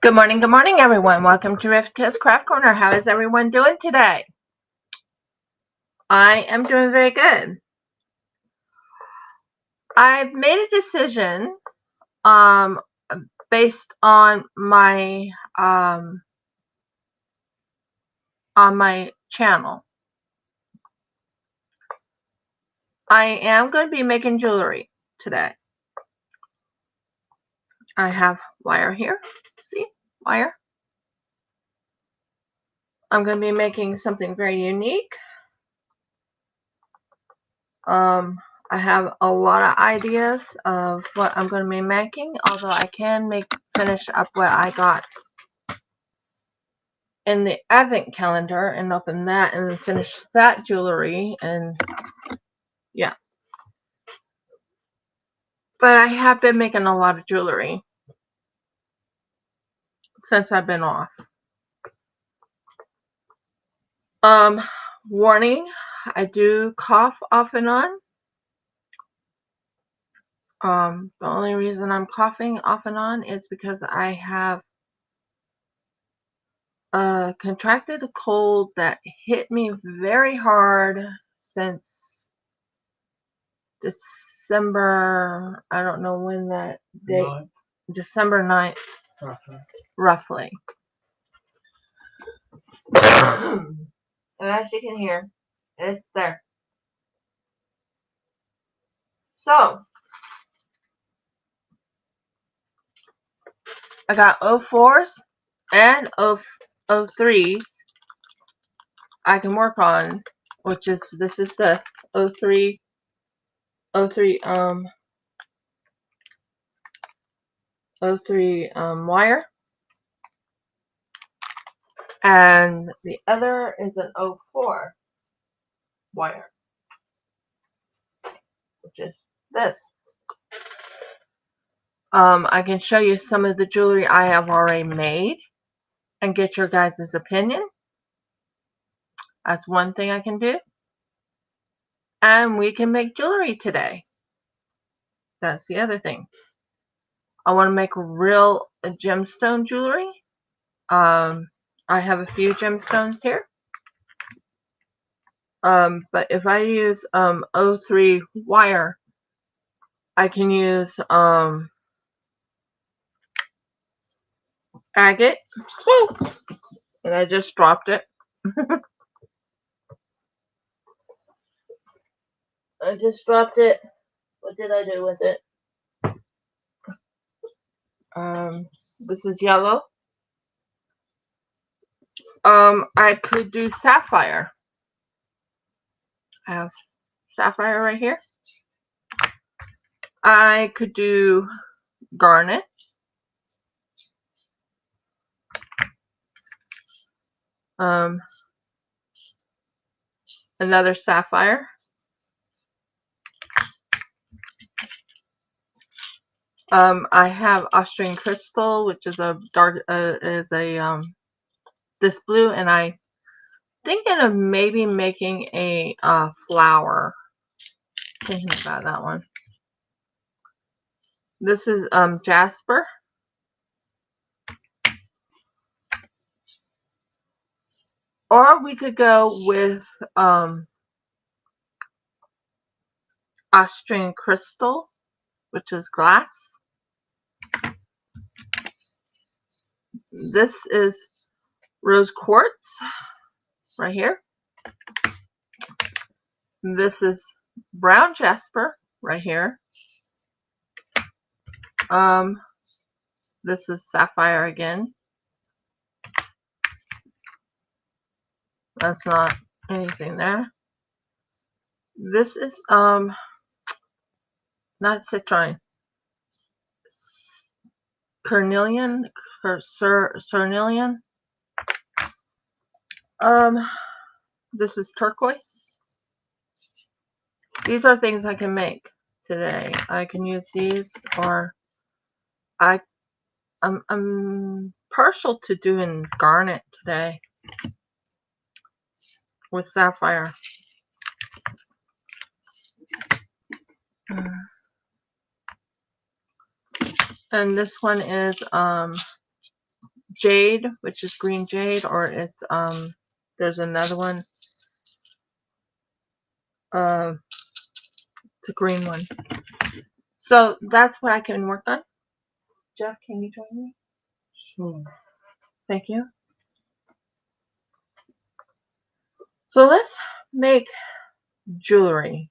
Good morning, everyone. Welcome to Rivka's Craft Corner. How is everyone doing today? I am doing very good. I've made a decision based on my channel. I am going to be making jewelry today. I have wire here. See? Wire. I'm going to be making something very unique. I have a lot of ideas of what I'm going to be making, although I can finish up what I got in the advent calendar and open that and finish that jewelry, and yeah. But I have been making a lot of jewelry since I've been off. Warning, I do cough off and on. The only reason I'm coughing off and on is because I have contracted a cold that hit me very hard since December. I don't know when that date. December 9th. Roughly. And as you can hear, it's there. So, I got 04s and 03s I can work on, which is, this is the 03 wire, and the other is an 04 wire, which is this. I can show you some of the jewelry I have already made and get your guys' opinion. That's one thing I can do. And we can make jewelry today. That's the other thing. I want to make real gemstone jewelry. I have a few gemstones here. But if I use 03 wire, I can use agate. Woo! And I just dropped it. I just dropped it. What did I do with it? This is yellow. I could do sapphire. I have sapphire right here. I could do garnet. Another sapphire. I have Austrian crystal, which is a dark, this blue, and I thinking of maybe making a flower. Thinking about that one. This is jasper. Or we could go with Austrian crystal, which is glass. This is rose quartz right here. This is brown jasper right here. This is sapphire again. That's not anything there. This is not citrine. Carnelian or Cernelian. This is turquoise. These are things I can make today. I can use these, or I'm partial to doing garnet today with sapphire. And this one is jade, which is green jade, or it's there's another one. It's a green one. So that's what I can work on. Jeff, can you join me? Sure. Thank you. So let's make jewelry.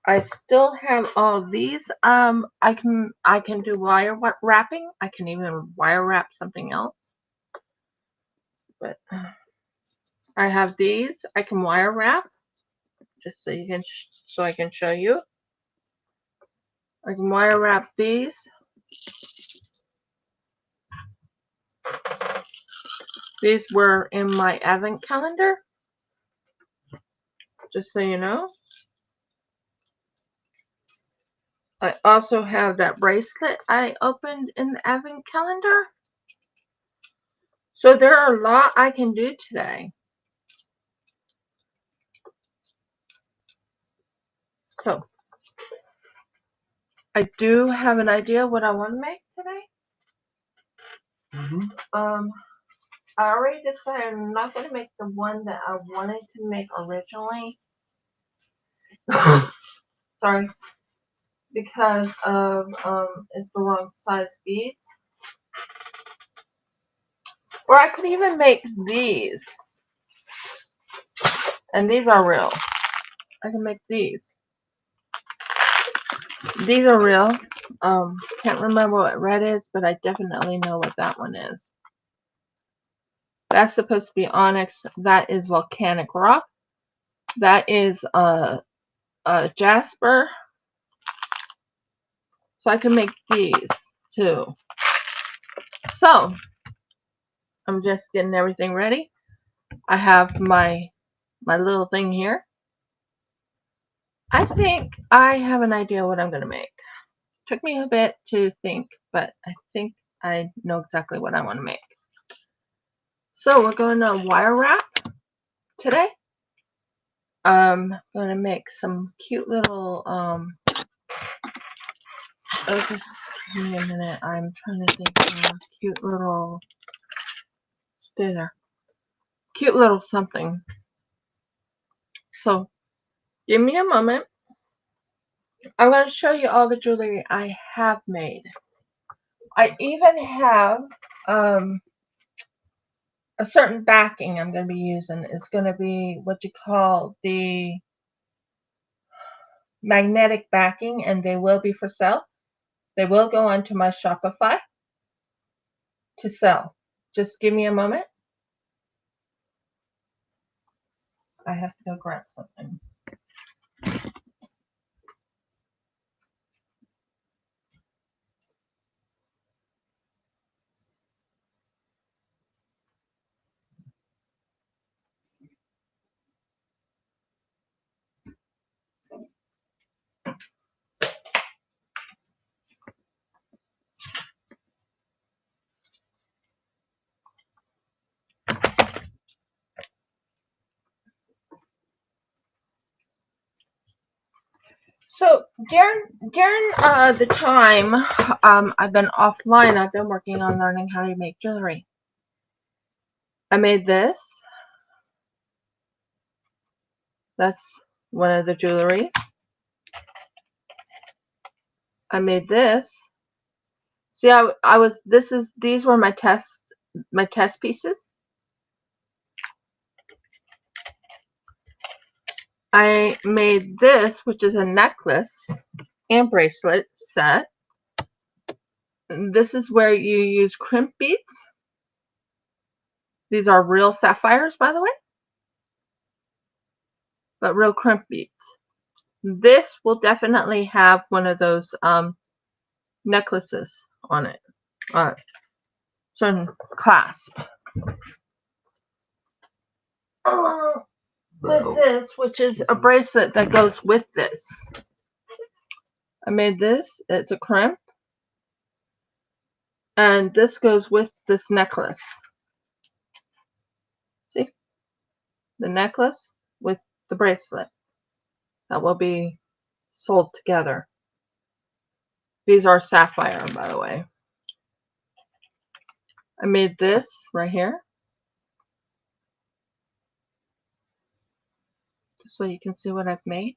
I still have all these. I can do wire wrapping. I can even wire wrap something else. But I have these. I can wire wrap, just so you can so I can show you. I can wire wrap these. These were in my advent calendar, just so you know. I also have that bracelet I opened in the advent calendar. So there are a lot I can do today. So I do have an idea what I want to make today. I already decided I'm not going to make the one that I wanted to make originally. Sorry. Because of it's the wrong size beads. Or I could even make these. And these are real. I can make these. These are real. Can't remember what red is, but I definitely know what that one is. That's supposed to be onyx. That is volcanic rock. That is jasper. So I can make these too. So I'm just getting everything ready. I have my little thing here. I think I have an idea what I'm going to make. Took me a bit to think, but I think I know exactly what I want to make. So we're going to wire wrap today. I'm going to make some cute little, oh, just give me a minute. I'm trying to think of a cute little, stay there. Cute little something. So give me a moment. I'm going to show you all the jewelry I have made. I even have a certain backing I'm going to be using. Is going to be what you call the magnetic backing, and they will be for sale. They will go onto my Shopify to sell. Just give me a moment. I have to go grab something. So during the time I've been offline, I've been working on learning how to make jewelry. I made this. That's one of the jewelry. I made this. See, these were my test pieces. I made this, which is a necklace and bracelet set. This is where you use crimp beads. These are real sapphires, by the way, but real crimp beads. This will definitely have one of those necklaces on it, certain clasp. With this, which is a bracelet that goes with this. I made this. It's a crimp. And this goes with this necklace. See? The necklace with the bracelet. That will be sold together. These are sapphire, by the way. I made this right here, so you can see what I've made.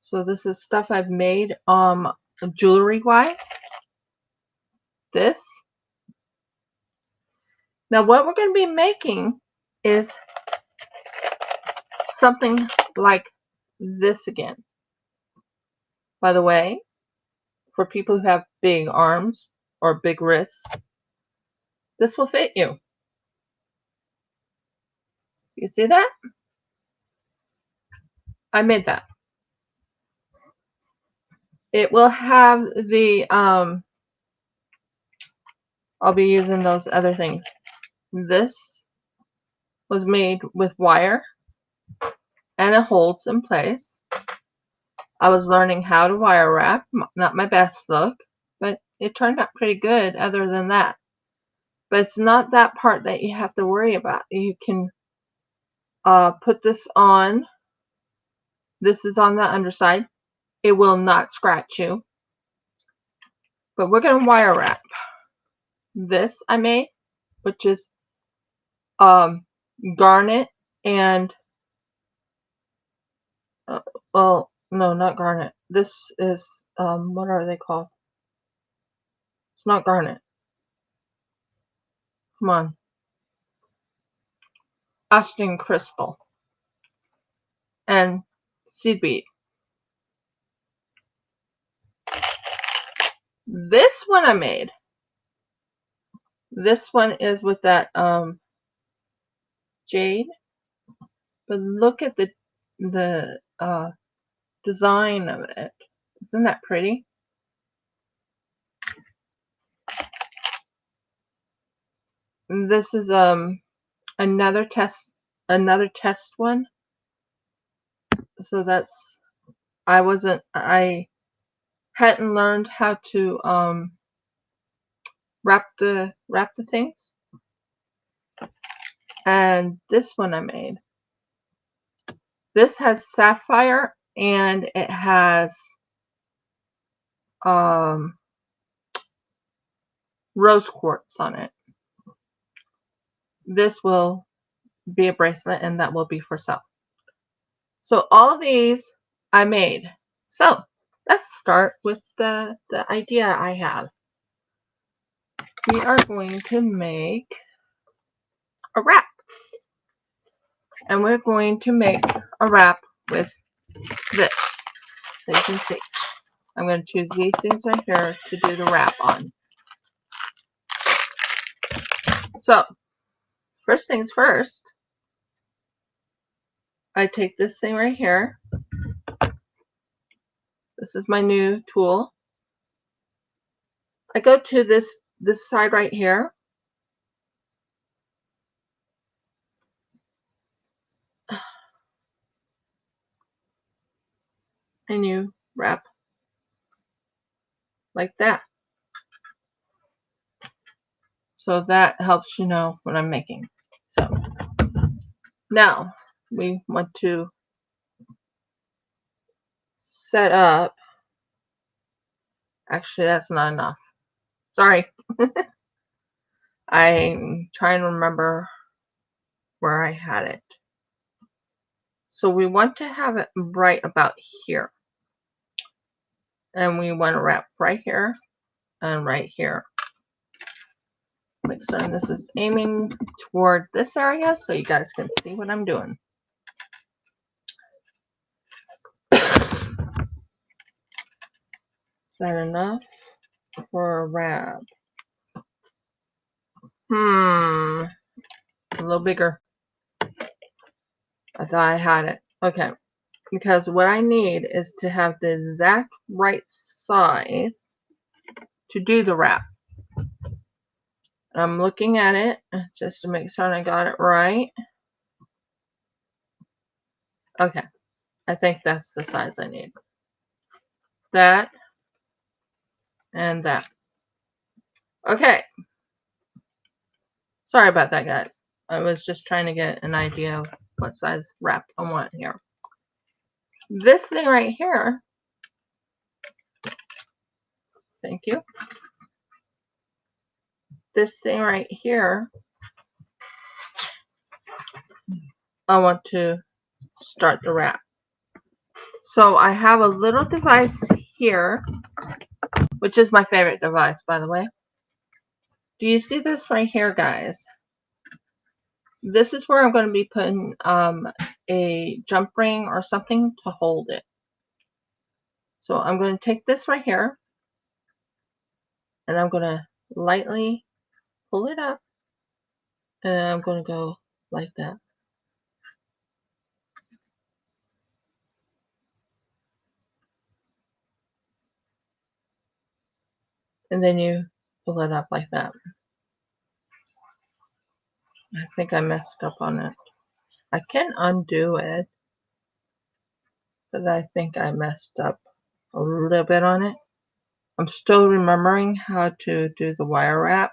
So this is stuff I've made jewelry wise. This. Now what we're going to be making is something like this again. By the way, for people who have big arms or big wrists, this will fit you. You see that? I made that. It will have the, I'll be using those other things. This was made with wire and it holds in place. I was learning how to wire wrap, not my best look, but it turned out pretty good other than that. But it's not that part that you have to worry about. You can put this on. This is on the underside. It will not scratch you. But we're going to wire wrap. This I made, which is garnet and well, no, not garnet. This is what are they called? It's not garnet. Come on. Ashton crystal and seed bead. This one I made. This one is with that jade. But look at the design of it. Isn't that pretty? This is another test one. So that's I hadn't learned how to wrap the things. And this one I made. This has sapphire and it has rose quartz on it. This will be a bracelet and that will be for sale. So all of these I made. So let's start with the idea I have. We are going to make a wrap. And we're going to make a wrap with this. So you can see. I'm going to choose these things right here to do the wrap on. So, first things first, I take this thing right here. This is my new tool. I go to this side right here. And you wrap like that. So that helps you know what I'm making. So now we want to set up. Actually, that's not enough. Sorry. I'm trying to remember where I had it. So we want to have it right about here. And we want to wrap right here and right here. Make sure this is aiming toward this area so you guys can see what I'm doing. Is that enough for a wrap? A little bigger. I thought I had it. Okay. Because what I need is to have the exact right size to do the wrap. I'm looking at it just to make sure I got it right. Okay. I think that's the size I need. That and that. Okay. Sorry about that, guys. I was just trying to get an idea of what size wrap I want here. This thing right here Thank you. This thing right here, I want to start the wrap. So I have a little device here, which is my favorite device, by the way. Do you see this right here, guys? This is where I'm going to be putting a jump ring or something to hold it. So I'm going to take this right here, and I'm going to lightly pull it up, and I'm going to go like that. And then you pull it up like that. I think I messed up on it. I can undo it, but I think I messed up a little bit on it. I'm still remembering how to do the wire wrap.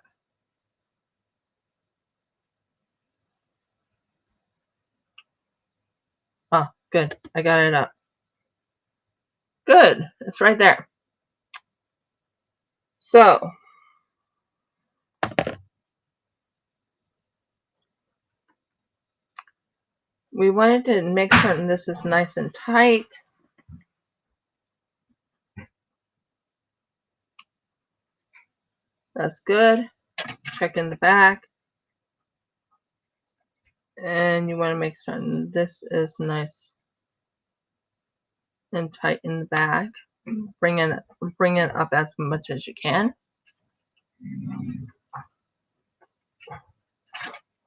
Oh, good. I got it up. Good. It's right there. So, we wanted to make certain this is nice and tight. That's good. Check in the back. And you want to make certain this is nice and tight in the back. Bring it up as much as you can.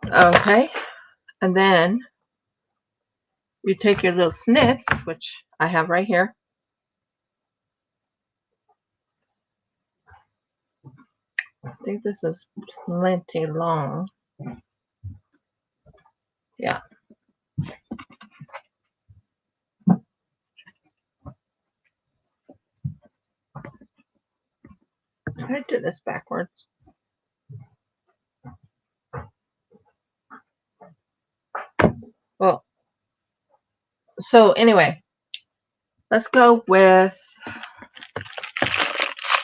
Okay. And then you take your little snips, which I have right here. I think this is plenty long. Yeah. I did this backwards. Well, so anyway, let's go with,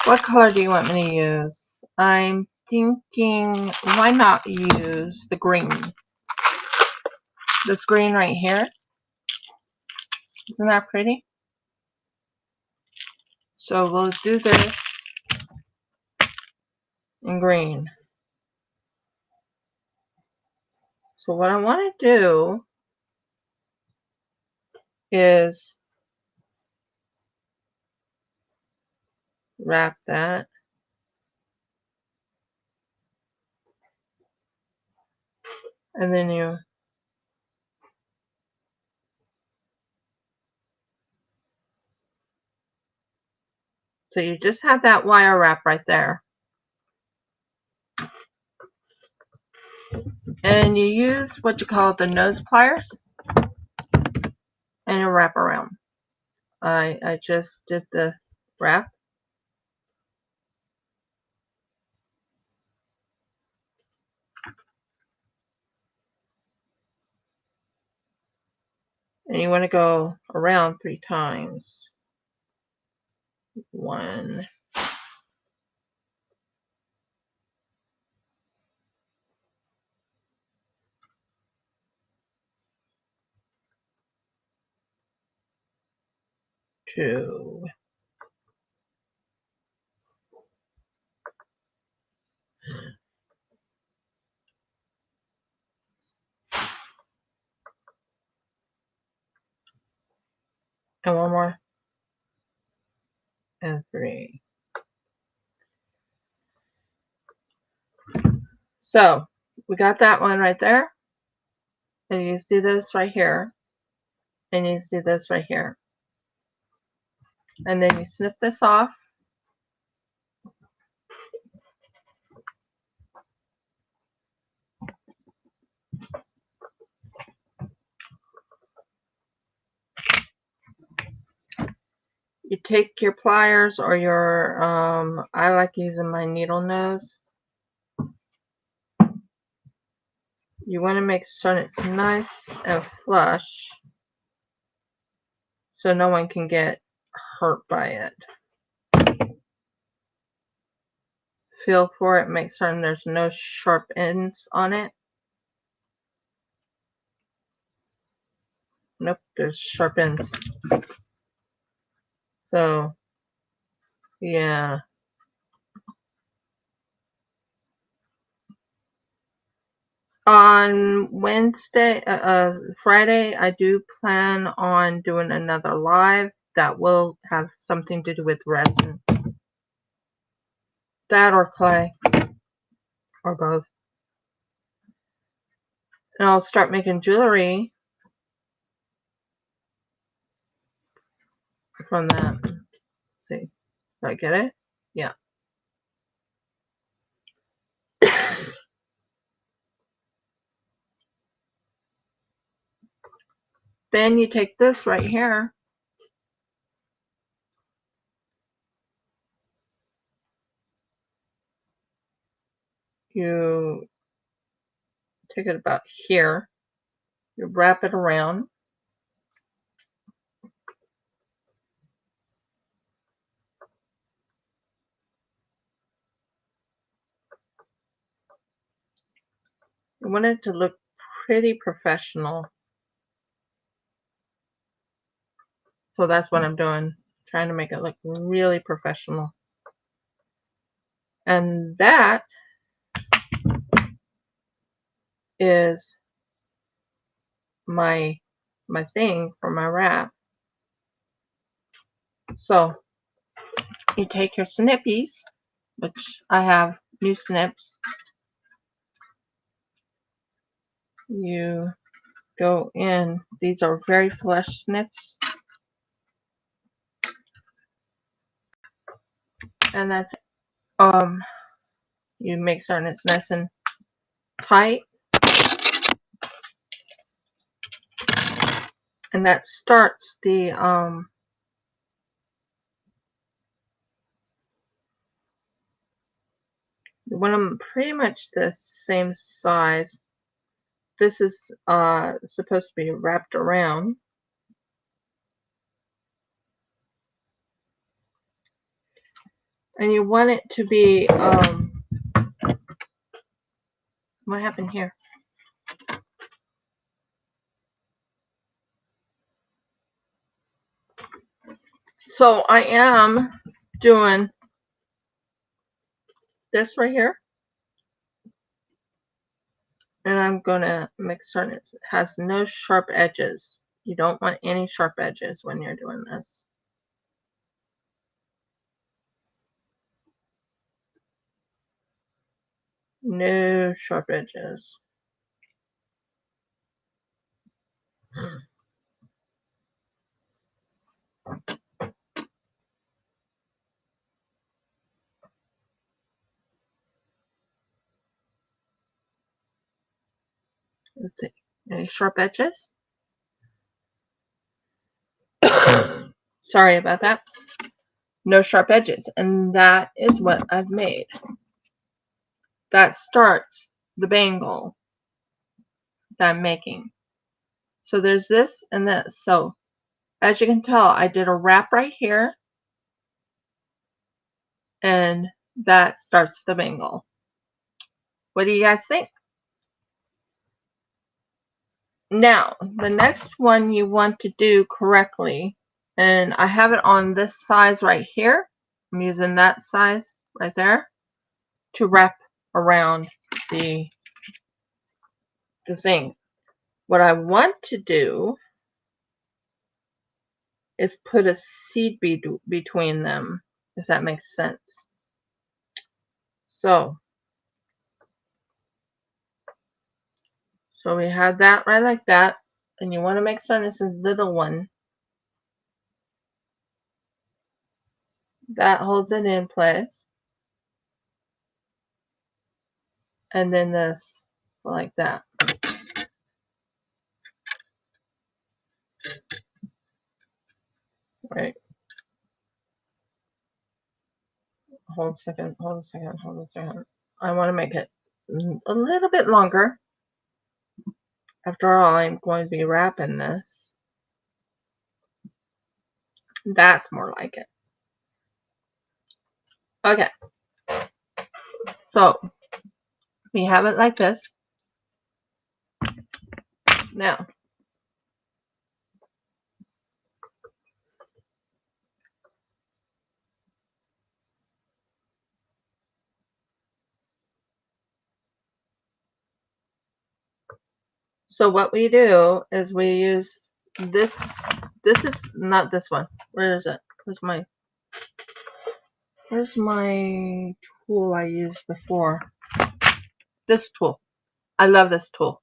what color do you want me to use? I'm thinking, why not use the green? This green right here. Isn't that pretty? So we'll do this in green. So what I want to do is wrap that. And then so you just have that wire wrap right there. And you use what you call the nose pliers. And you wrap around. I just did the wrap. And you want to go around 3 times. 1, 2. And 1 more. And 3. So we got that one right there. And you see this right here. And you see this right here. And then you snip this off. You take your pliers or your, I like using my needle nose. You want to make sure it's nice and flush so no one can get hurt by it. feel for it, make certain there's no sharp ends on it. Nope, there's sharp ends. So, yeah. On Friday, I do plan on doing another live that will have something to do with resin. That or clay, or both. And I'll start making jewelry from that. Let's see, did I get it? Yeah. Then you take this right here. You take it about here. You wrap it around. You want it to look pretty professional. So that's what I'm doing. Trying to make it look really professional. And that is my thing for my wrap. So you take your snippies, which I have new snips. You go in. These are very flush snips. And that's you make certain it's nice and tight. And that starts the you want them pretty much the same size. This is supposed to be wrapped around. And you want it to be what happened here? So I am doing this right here. And I'm going to make certain it has no sharp edges. You don't want any sharp edges when you're doing this. No sharp edges. Let's see. Any sharp edges? Sorry about that. No sharp edges. And that is what I've made. That starts the bangle that I'm making. So there's this and this. So as you can tell, I did a wrap right here. And that starts the bangle. What do you guys think? Now, the next one you want to do correctly, and I have it on this size right here. I'm using that size right there to wrap around the thing. What I want to do is put a seed bead between them, if that makes sense. So we have that right like that, and you want to make certain it's a little one. That holds it in place. And then this, like that. Right. Hold a second, hold a second, hold a second. I want to make it a little bit longer. After all, I'm going to be wrapping this. That's more like it. Okay. So we have it like this. Now, so what we do is we use this. This is not this one. Where is it? Where's my tool I used before? This tool. I love this tool.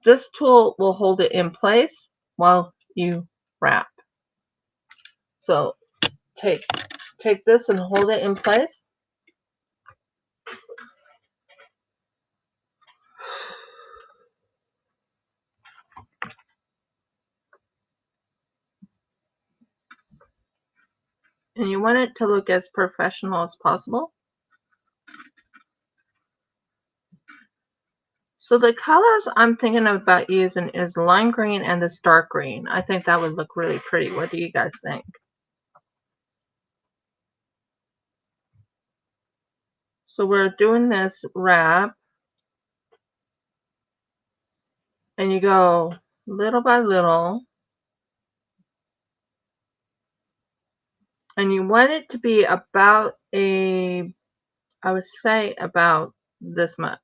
This tool will hold it in place while you wrap. So take this and hold it in place. And you want it to look as professional as possible. So the colors I'm thinking about using is lime green and this dark green. I think that would look really pretty. What do you guys think? So we're doing this wrap, and you go little by little, and you want it to be about I would say about this much.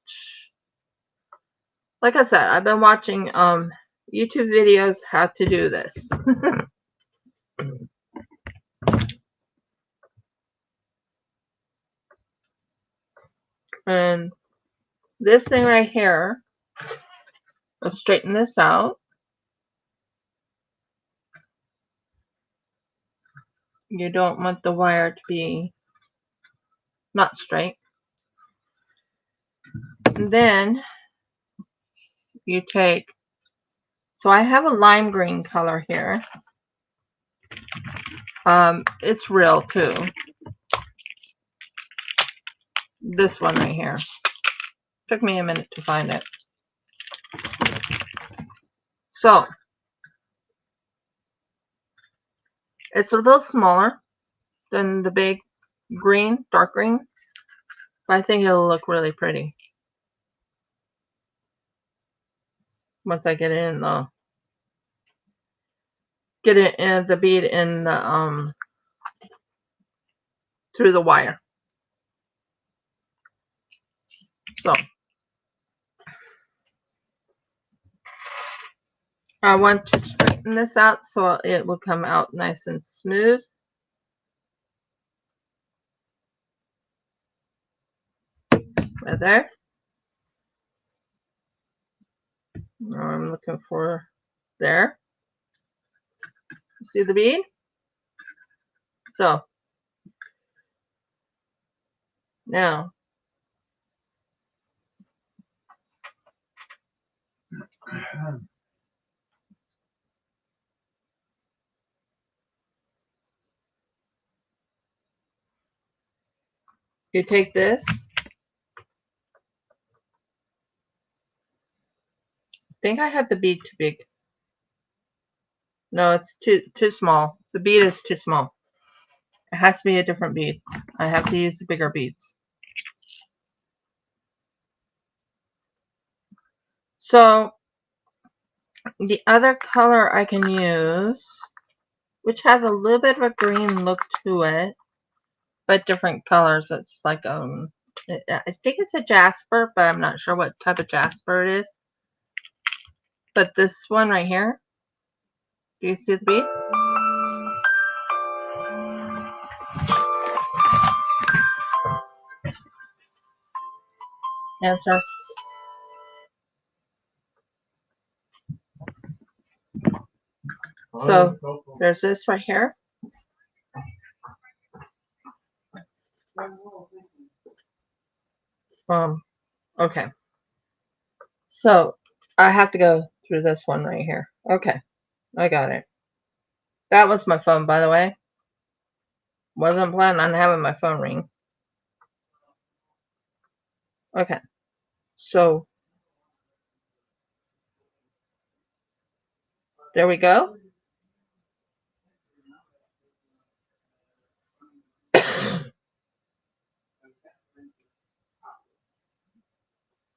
Like I said, I've been watching YouTube videos how to do this. And this thing right here, let's straighten this out. You don't want the wire to be not straight. And then you take, so I have a lime green color here. It's real too. This one right here. Took me a minute to find it. So it's a little smaller than the big green, dark green, but I think it'll look really pretty once I get it in the bead in the through the wire. So I want to straighten this out so it will come out nice and smooth. Right there. Now I'm looking for there. See the bead? So now you take this. I think I have the bead too big. No, it's too small. The bead is too small. It has to be a different bead. I have to use the bigger beads. So the other color I can use, which has a little bit of a green look to it, but different colors. It's like I think it's a jasper, but I'm not sure what type of jasper it is. But this one right here, do you see the bead? Answer. So there's this right here. Okay. So I have to go through this one right here. Okay, I got it. That was my phone, by the way. Wasn't planning on having my phone ring. Okay, so there we go.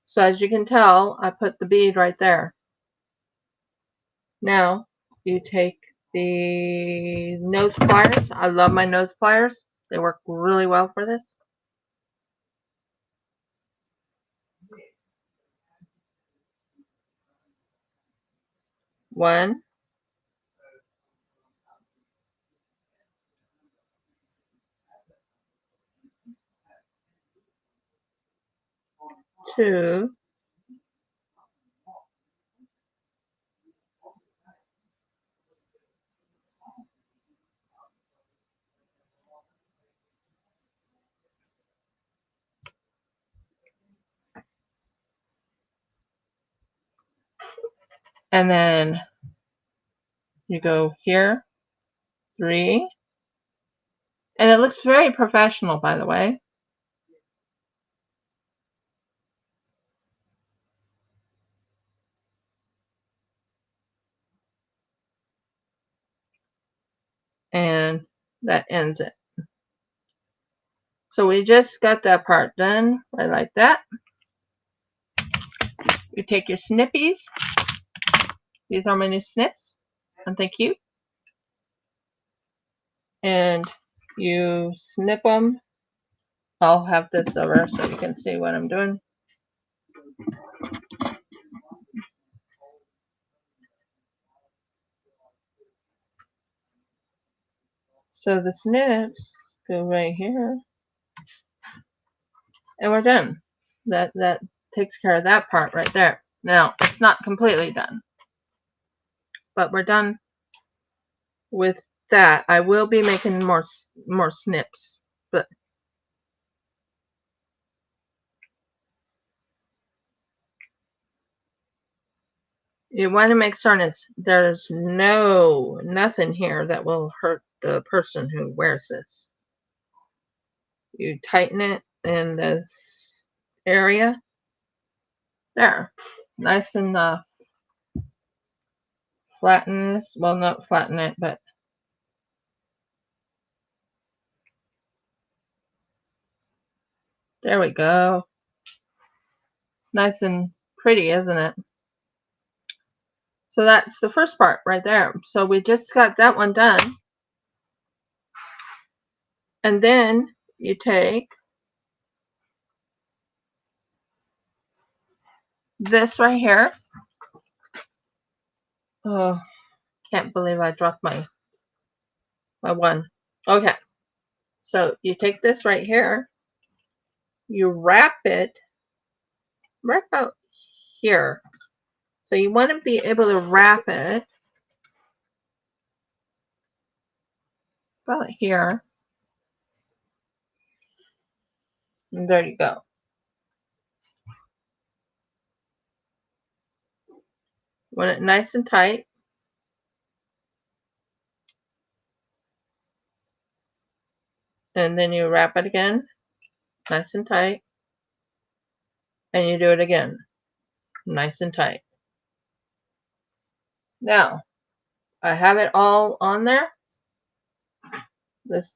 So as you can tell, I put the bead right there. Now you take the nose pliers. I love my nose pliers. They work really well for this. One, two, and then you go here, three, and it looks very professional, by the way. And that ends it. So we just got that part done, right like that. You take your snippies. These are my new snips, and thank you. And you snip them. I'll have this over so you can see what I'm doing. So the snips go right here, and we're done. That takes care of that part right there. Now it's not completely done, but we're done with that. I will be making more snips, but you want to make certain there's nothing here that will hurt the person who wears this. You tighten it in this area there, nice and flatten this. Well, not flatten it, but there we go. Nice and pretty, isn't it? So that's the first part right there. So we just got that one done. And then you take this right here. Oh, can't believe I dropped my one. Okay. So you take this right here. You wrap it right about here. So you want to be able to wrap it about here. And there you go. Want it nice and tight. And then you wrap it again, nice and tight. And you do it again, nice and tight. Now, I have it all on there. This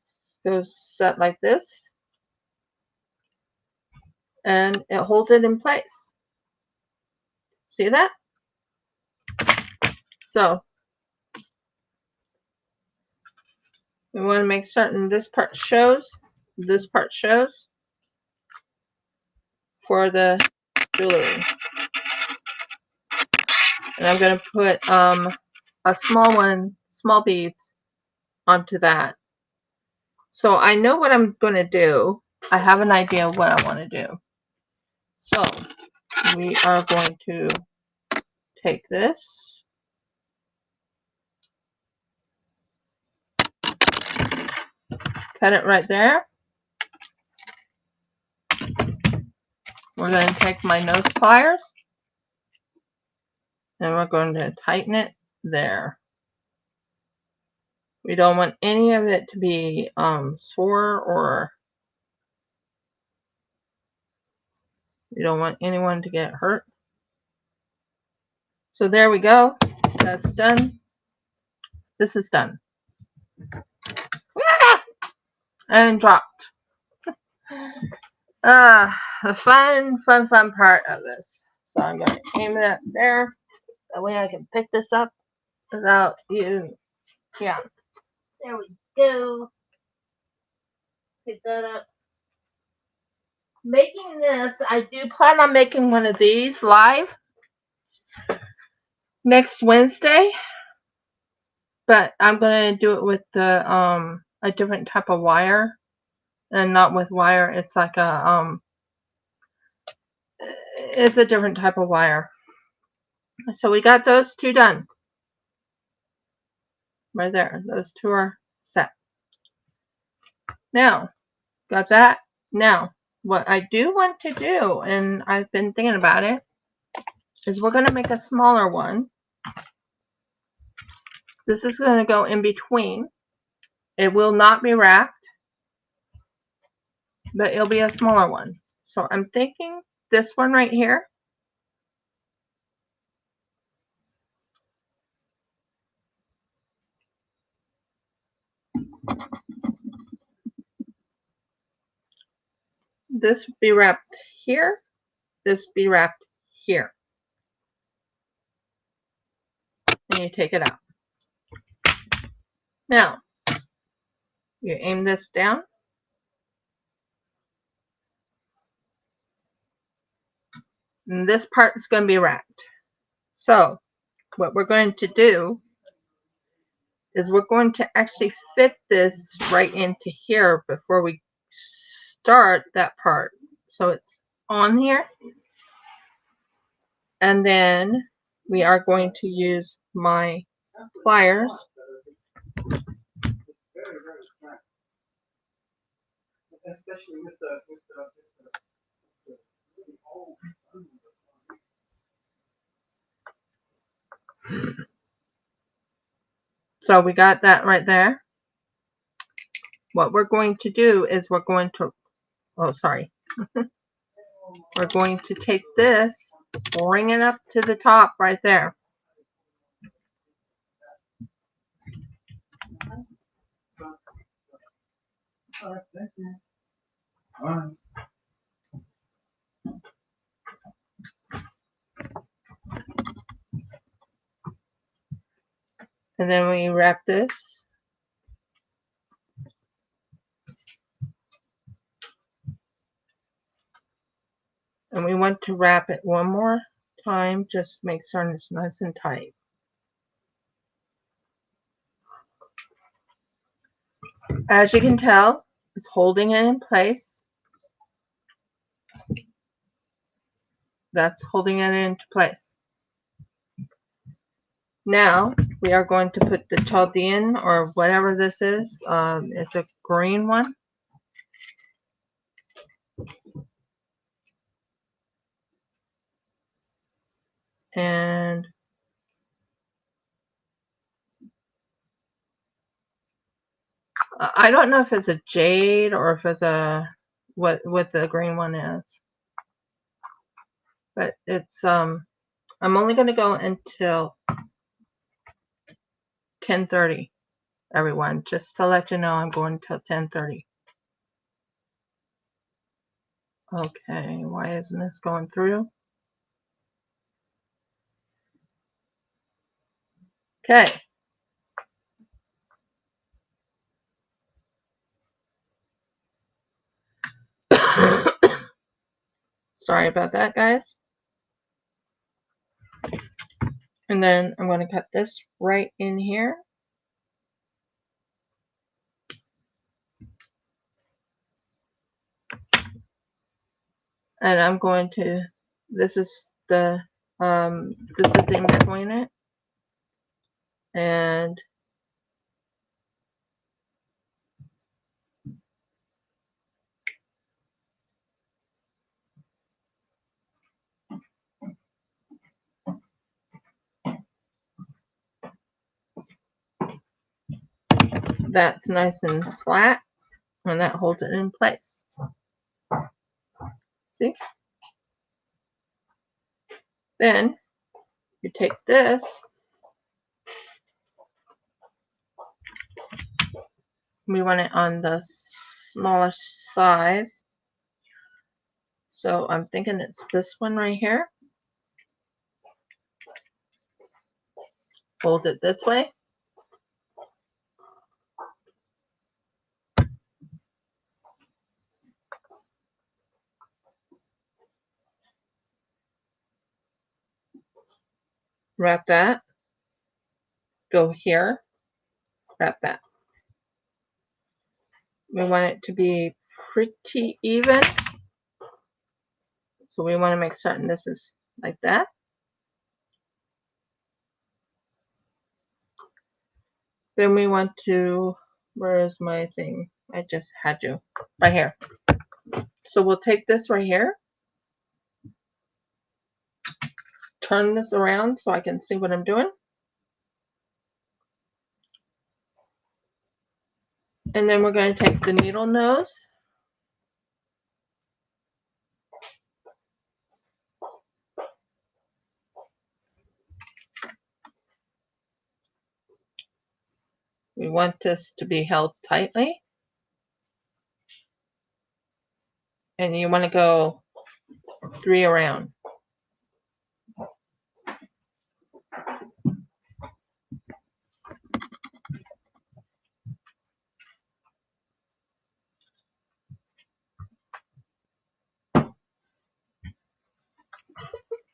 goes set like this. And it holds it in place. See that? So, we want to make certain this part shows for the jewelry. And I'm going to put a small beads onto that. So I know what I'm going to do. I have an idea of what I want to do. So we are going to take this, cut it right there. We're going to take my nose pliers and we're going to tighten it there. We don't want any of it to be sore, or we don't want anyone to get hurt. So there we go. That's done. This is done. And dropped. The fun part of this. So I'm going to aim that there. That way I can pick this up without you. Yeah. There we go. Pick that up. Making this, I do plan on making one of these live next Wednesday. But I'm going to do it with the a different type of wire. And not with wire. It's like a it's a different type of wire. So we got those two done. Right there. Those two are set. Now, got that. Now, what I do want to do, and I've been thinking about it, is we're going to make a smaller one. This is going to go in between. It will not be wrapped, but it'll be a smaller one. So I'm thinking this one right here. This be wrapped here. This be wrapped here. And you take it out. Now, you aim this down. And this part is going to be wrapped. So, what we're going to do is we're going to actually fit this right into here before we start that part. So it's on here. And then we are going to use my pliers. So we got that right there. What we're going to do is we're going to, oh, sorry. We're going to take this, bring it up to the top right there. And then we wrap this. And we want to wrap it one more time, just make certain it's nice and tight. As you can tell, it's holding it in place. That's holding it into place. Now, we are going to put the Chaldean, or whatever this is. It's a green one. And I don't know if it's a jade or if it's a what the green one is. But it's I'm only going to go until 10:30, everyone. Just to let you know, I'm going until 10:30. Okay, why isn't this going through? Okay. Sorry about that, guys. And then I'm going to cut this right in here. And I'm going to, this is the in between it. And that's nice and flat, and that holds it in place. See? Then you take this, we want it on the smallest size. So I'm thinking it's this one right here. Fold it this way. Wrap that. Go here. Wrap that. We want it to be pretty even. So we want to make certain this is like that. Then we want to, where is my thing? I just had you. Right here. So we'll take this right here. Turn this around so I can see what I'm doing. And then we're going to take the needle nose. We want this to be held tightly. And you want to go 3 around.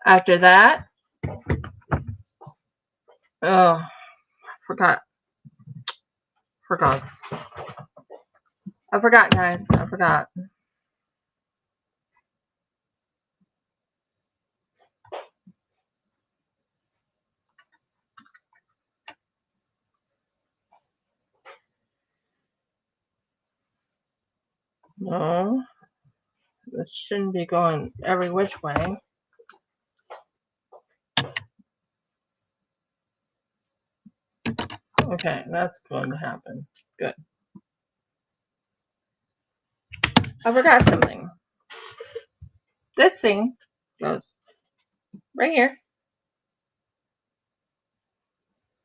After that, oh, I forgot, guys. I forgot. No, this shouldn't be going every which way. Okay, that's going to happen. Good. I forgot something. This thing goes right here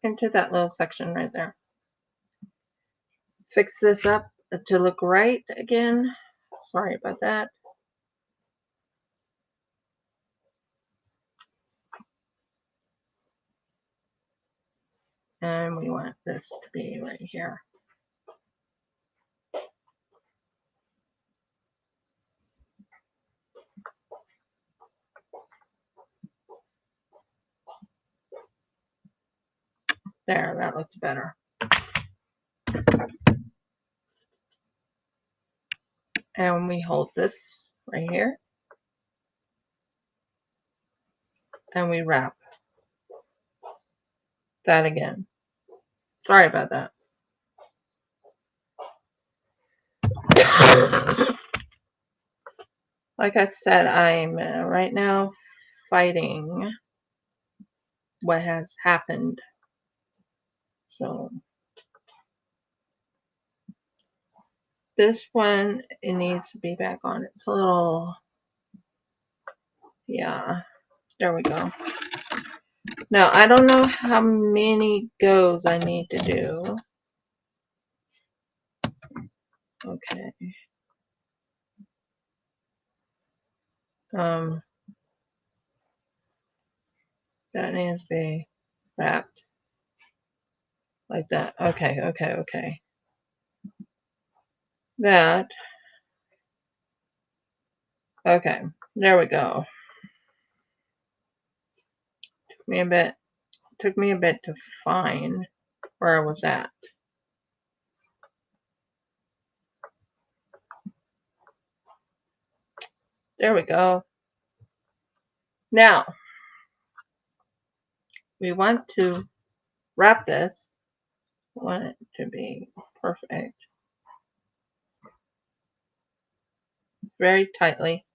into that little section right there. Fix this up to look right again. Sorry about that. And we want this to be right here. There, that looks better. And we hold this right here. And we wrap that again. Sorry about that. Like I said, I'm right now fighting what has happened. So this one, it needs to be back on. It's a little, yeah, there we go. Now, I don't know how many goes I need to do. Okay. That needs to be wrapped like that. Okay, okay, okay. That. Okay, there we go. Took me a bit to find where I was at. There we go. Now, we want to wrap this. We want it to be perfect. Very tightly.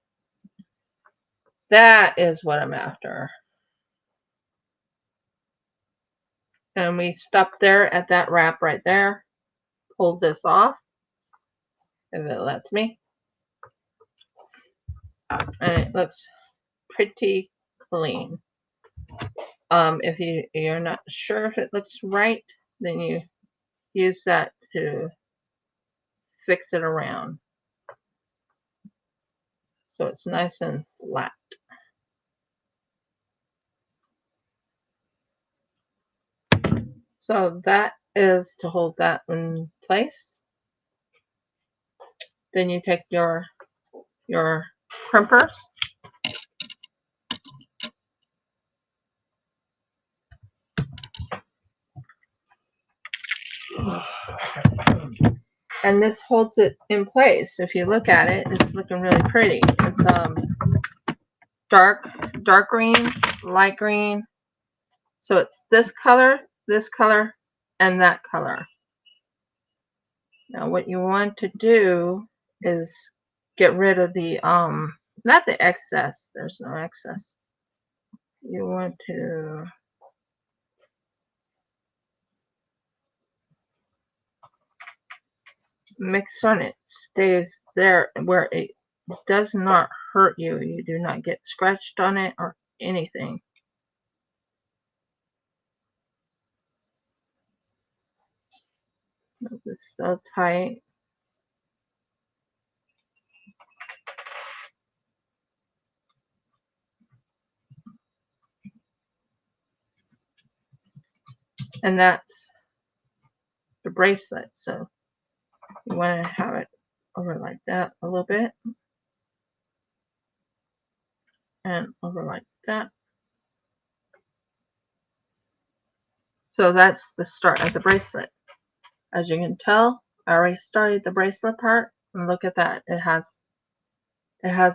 That is what I'm after. And we stop there at that wrap right there. Pull this off, if it lets me. And it looks pretty clean. If you're not sure if it looks right, then you use that to fix it around. so it's nice and flat. So that is to hold that in place. Then you take your crimpers, and this holds it in place. If you look at it, it's looking really pretty. It's dark green, light green. So it's this color, and that color. Now what you want to do is get rid of the not the excess. There's no excess. You want to mix on it, stays there where it does not hurt you. You do not get scratched on it or anything. It's so tight. And that's the bracelet. So you want to have it over like that a little bit. And over like that. So that's the start of the bracelet. As you can tell, I already started the bracelet part. And look at that. It has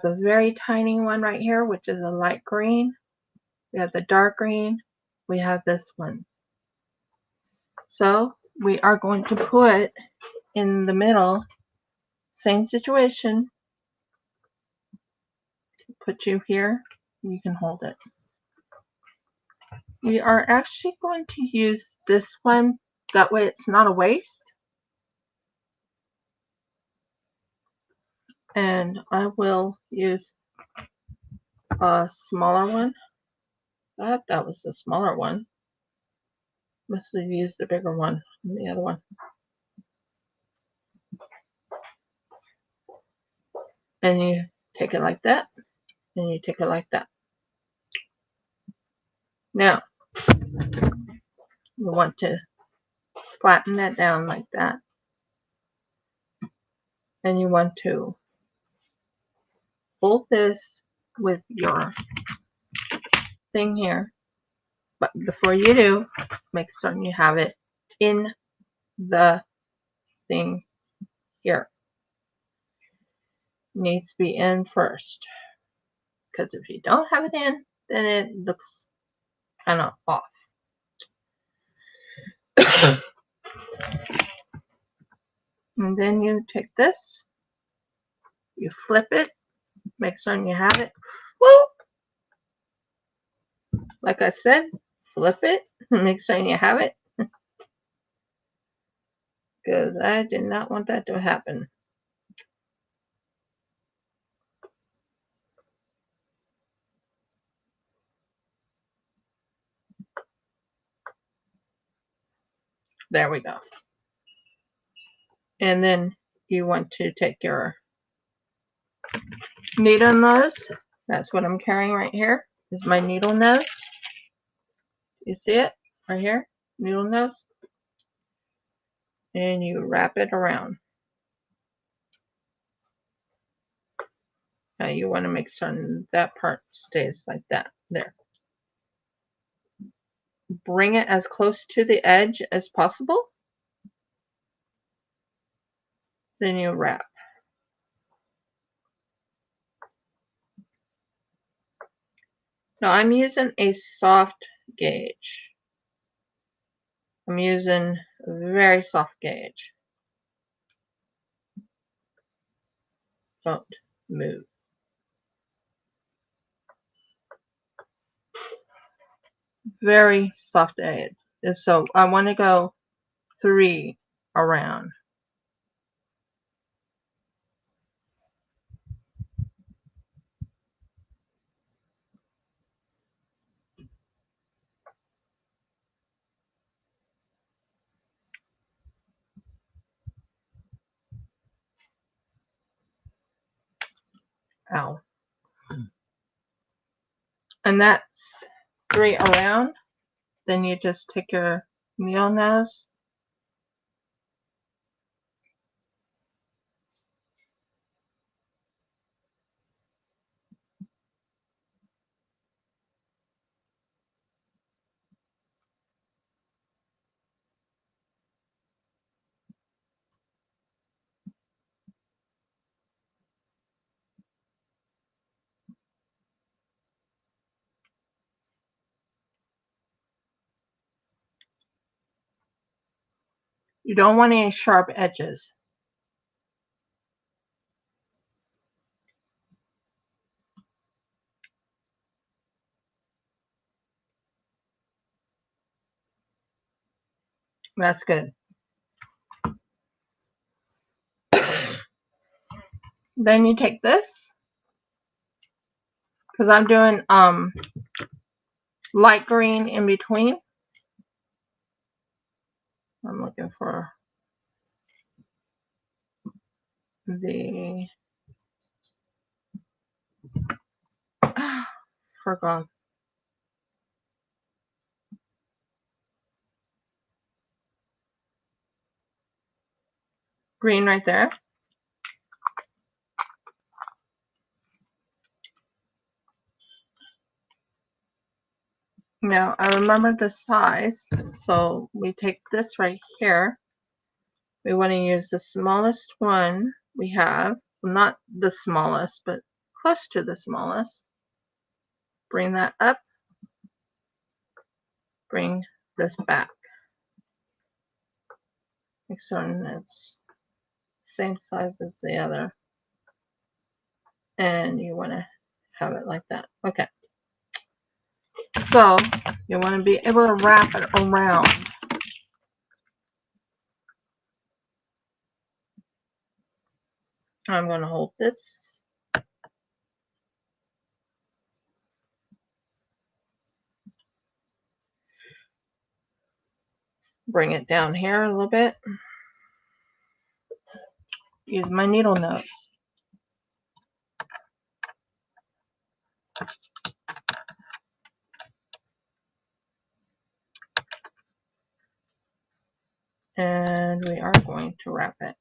a very tiny one right here, which is a light green. We have the dark green. We have this one. So we are going to put in the middle, same situation. Put you here. You can hold it. We are actually going to use this one. That way it's not a waste. And I will use a smaller one. That was the smaller one. Must have used the bigger one than the other one. And you take it like that. And you take it like that. Now, you want to flatten that down like that. And you want to hold this with your thing here. But before you do, make certain you have it in the thing here. It needs to be in first. Because if you don't have it in, then it looks kind of off. And then you take this, you flip it, make certain you have it. Whoop! Like I said, flip it, make certain you have it. Because I did not want that to happen. There we go. And then you want to take your needle nose. That's what I'm carrying right here. Is my needle nose. You see it right here? Needle nose. And you wrap it around. Now you want to make certain that part stays like that. There. Bring it as close to the edge as possible. Then you wrap. Now I'm using a soft gauge. I'm using a very soft gauge. Don't move. Very soft edge. So I want to go 3 around. Ow. when that's 3 around, then you just take your needle nose You don't want any sharp edges. That's good. Then you take this, because I'm doing light green in between. I'm looking for the forgot green right there. Now I remember the size, so we take this right here. We want to use the smallest one we have. Well, not the smallest, but close to the smallest. Bring that up. Bring this back. Make certain it's same size as the other. And you want to have it like that. Okay. So you want to be able to wrap it around. I'm going to hold this. Bring it down here a little bit. Use my needle nose. And we are going to wrap it.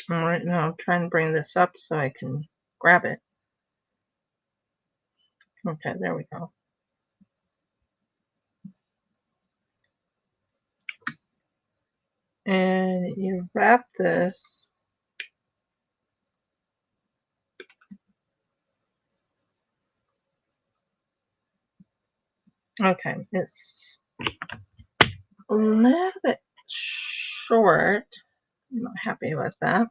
And right now I'm trying to bring this up so I can grab it. Okay, there we go. And you wrap this. Okay, it's a little bit short. I'm not happy with that.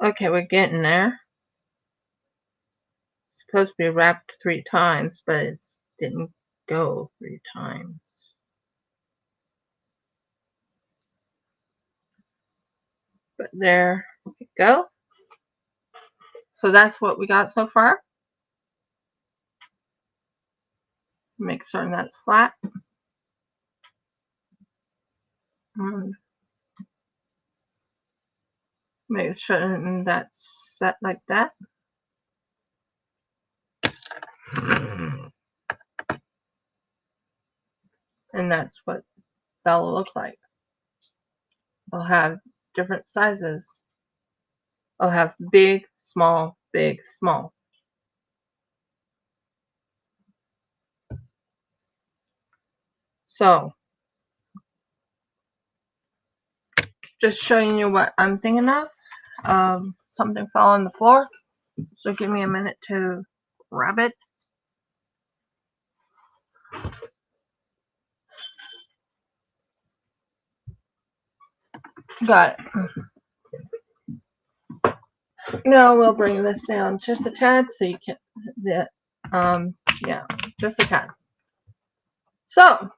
Okay, we're getting there. It's supposed to be wrapped 3 times, but it didn't go 3 times. But there we go. So that's what we got so far. Make certain that's flat. And make sure that's set like that. And that's what that'll look like. I'll have different sizes. I'll have big, small, big, small. So, just showing you what I'm thinking of. Something fell on the floor. So give me a minute to grab it. Got it. Now we'll bring this down just a tad so you can, yeah, just a tad. So,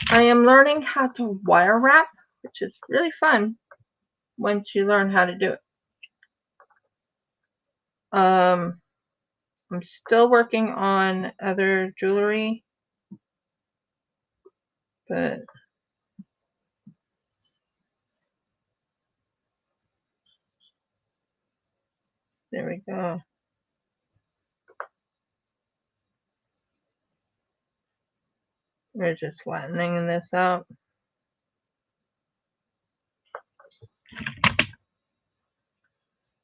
I am learning how to wire wrap, which is really fun once you learn how to do it. I'm still working on other jewelry, but there we go. We're just flattening this out.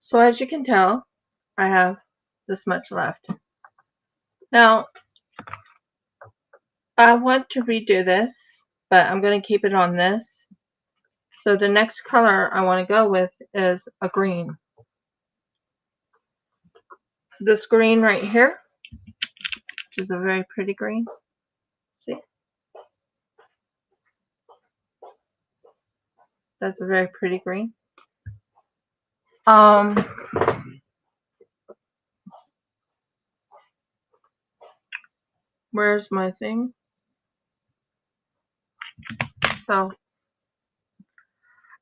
So as you can tell, I have this much left. Now, I want to redo this, but I'm going to keep it on this. So the next color I want to go with is a green. This green right here, which is a very pretty green. See? That's a very pretty green. Where's my thing? So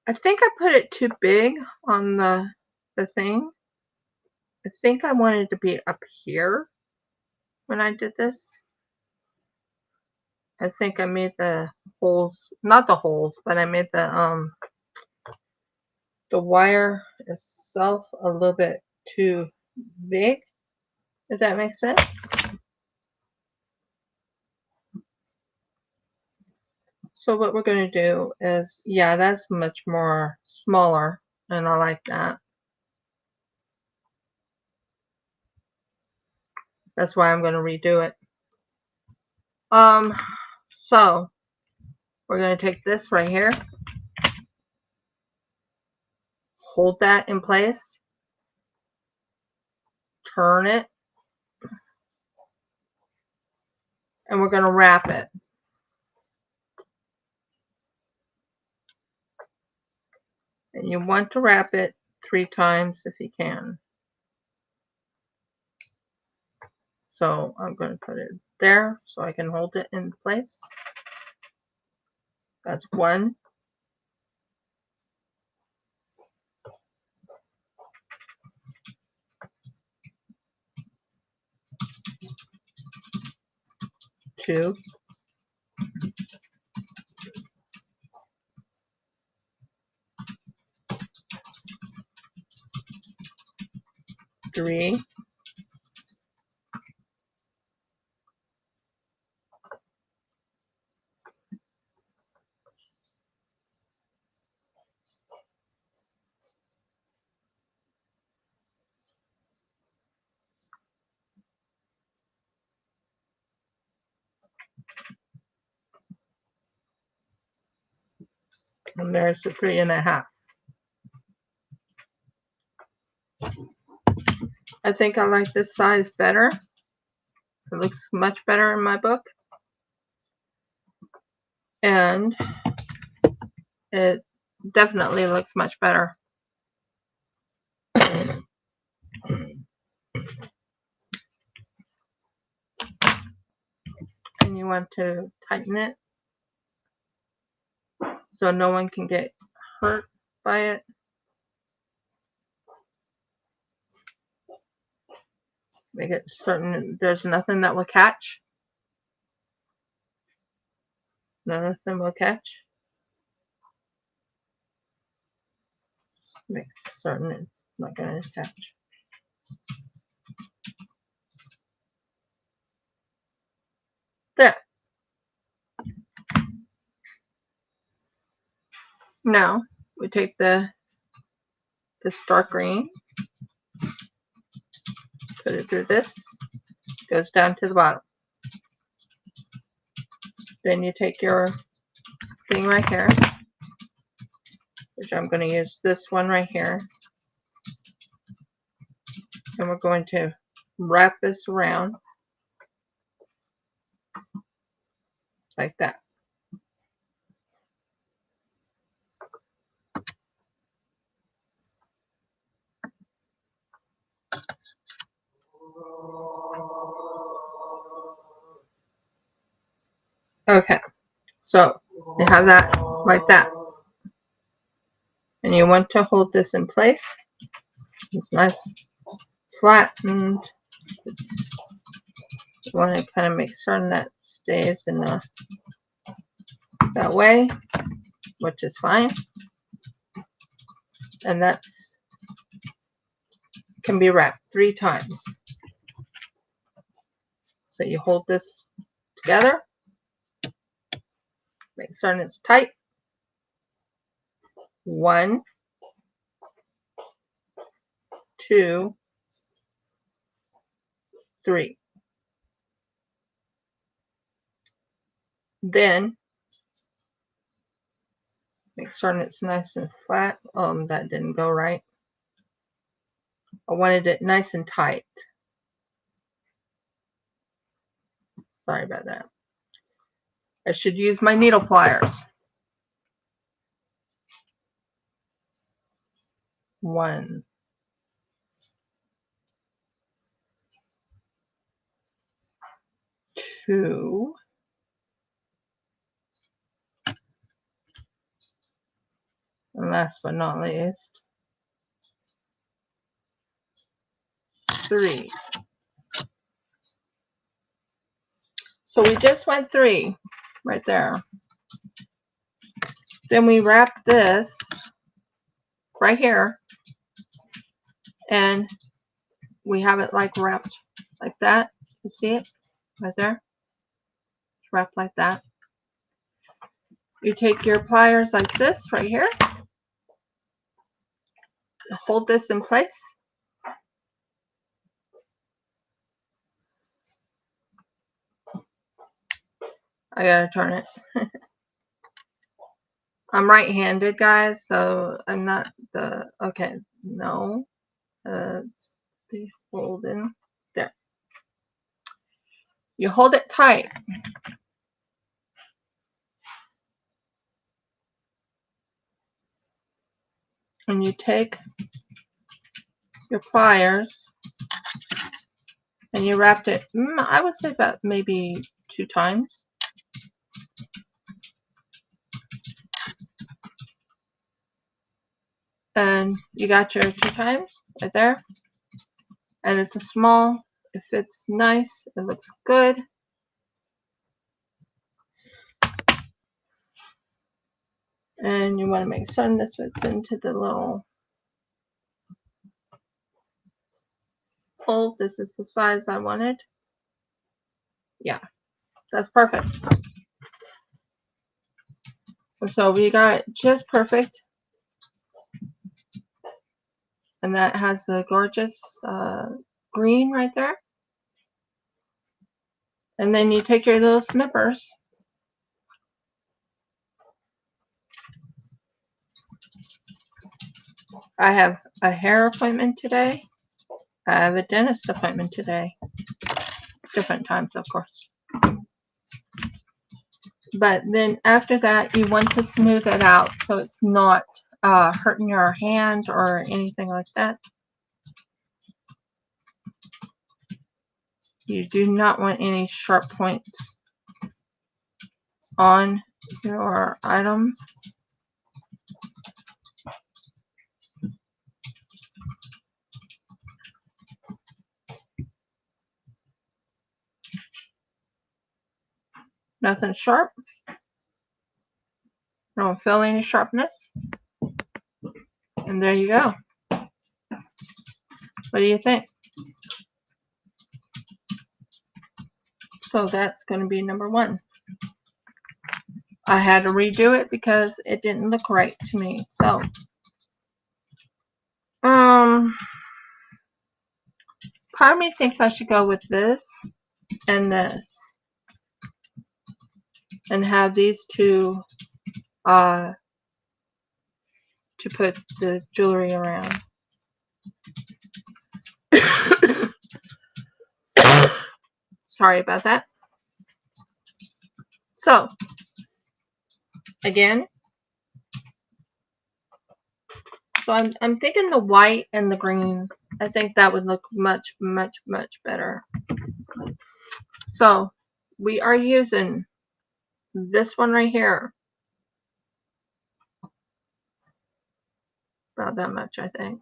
I think I put it too big on the thing. I think I wanted it to be up here when I did this. I think I made the holes, not the holes, but I made the wire itself a little bit too big, if that makes sense. So what we're going to do is, yeah, that's much more smaller, and I like that. That's why I'm going to redo it. So we're going to take this right here, hold that in place, turn it, and we're going to wrap it. And you want to wrap it 3 times if you can. So I'm going to put it there so I can hold it in place. That's 1. Two, 3, and there's the 3.5. I think I like this size better. It looks much better in my book. And it definitely looks much better. And you want to tighten it so no one can get hurt by it. Make it certain there's nothing that will catch. Nothing will catch. Make certain it's not going to catch. There. Now we take this dark green, put it through this, goes down to the bottom. Then you take your thing right here, which I'm going to use this one right here. And we're going to wrap this around like that. Okay, so you have that like that. And you want to hold this in place. It's nice, flattened. You want to kind of make certain that stays in that way, which is fine. And that's can be wrapped 3 times. So you hold this together, make certain it's tight. 1, 2, 3. Then make certain it's nice and flat. That didn't go right. I wanted it nice and tight. Sorry about that. I should use my needle pliers. 1, 2, and last but not least, 3. So we just went 3 right there. Then we wrap this right here, and we have it like wrapped like that. You see it right there? It's wrapped like that. You take your pliers like this right here, hold this in place. I gotta turn it. I'm right-handed, guys, so I'm not the, okay, no. Let's be holding there. You hold it tight. And you take your pliers and you wrapped it, I would say about maybe 2 times. And you got your 2 times right there. And it's a small, it fits nice, it looks good. And you want to make certain this fits into the little hole. This is the size I wanted. Yeah, that's perfect. So we got it just perfect. And that has the gorgeous green right there. And then you take your little snippers. I have a hair appointment today. I have a dentist appointment today. Different times, of course. But then after that, you want to smooth it out so it's not hurting your hand or anything like that. You do not want any sharp points on your item. Nothing sharp. Don't feel any sharpness. And there you go. What do you think? So that's going to be number 1. I had to redo it because it didn't look right to me. So, part of me thinks I should go with this and this, and have these 2 to put the jewelry around. Sorry about that. So, again, so I'm thinking the white and the green. I think that would look much, much, much better. So, we are using this one right here. About that much, I think.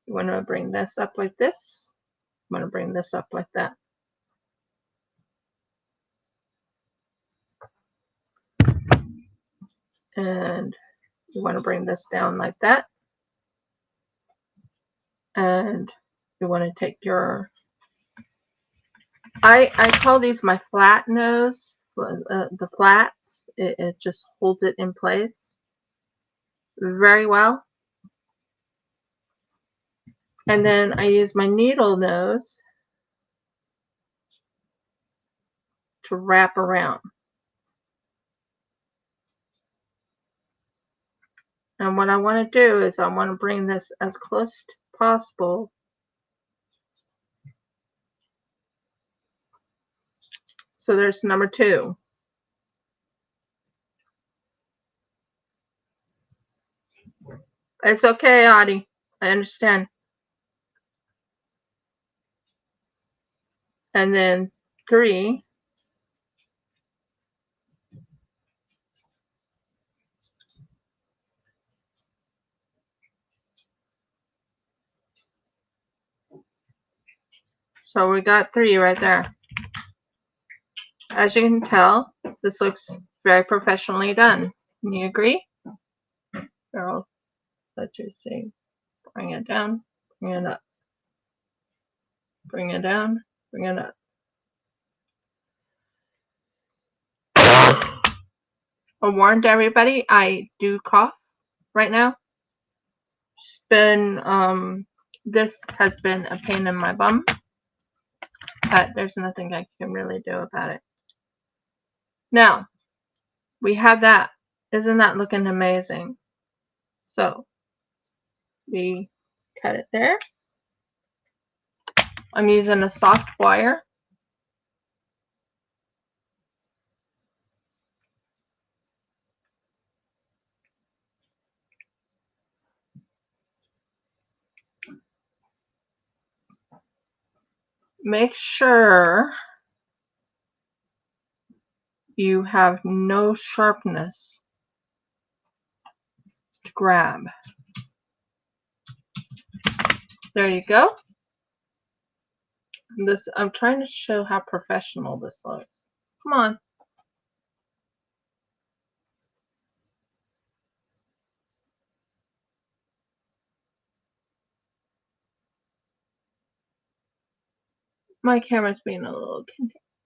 You want to bring this up like this. You want to bring this up like that. And you want to bring this down like that. And you want to take your, I call these my flat nose, the flats. It just holds it in place very well. And then I use my needle nose to wrap around. And what I want to do is I want to bring this as close as possible so there's number 2. It's okay, Audie. I understand. And then 3. So we got 3 right there. As you can tell, this looks very professionally done. Can you agree? Here, I'll let you see. Bring it down, bring it up. Bring it down, bring it up. I warned everybody I do cough right now. It's been, this has been a pain in my bum, but there's nothing I can really do about it. Now, we have that. Isn't that looking amazing? So, we cut it there. I'm using a soft wire. Make sure you have no sharpness to grab. There you go. This, I'm trying to show how professional this looks. Come on. My camera's being a little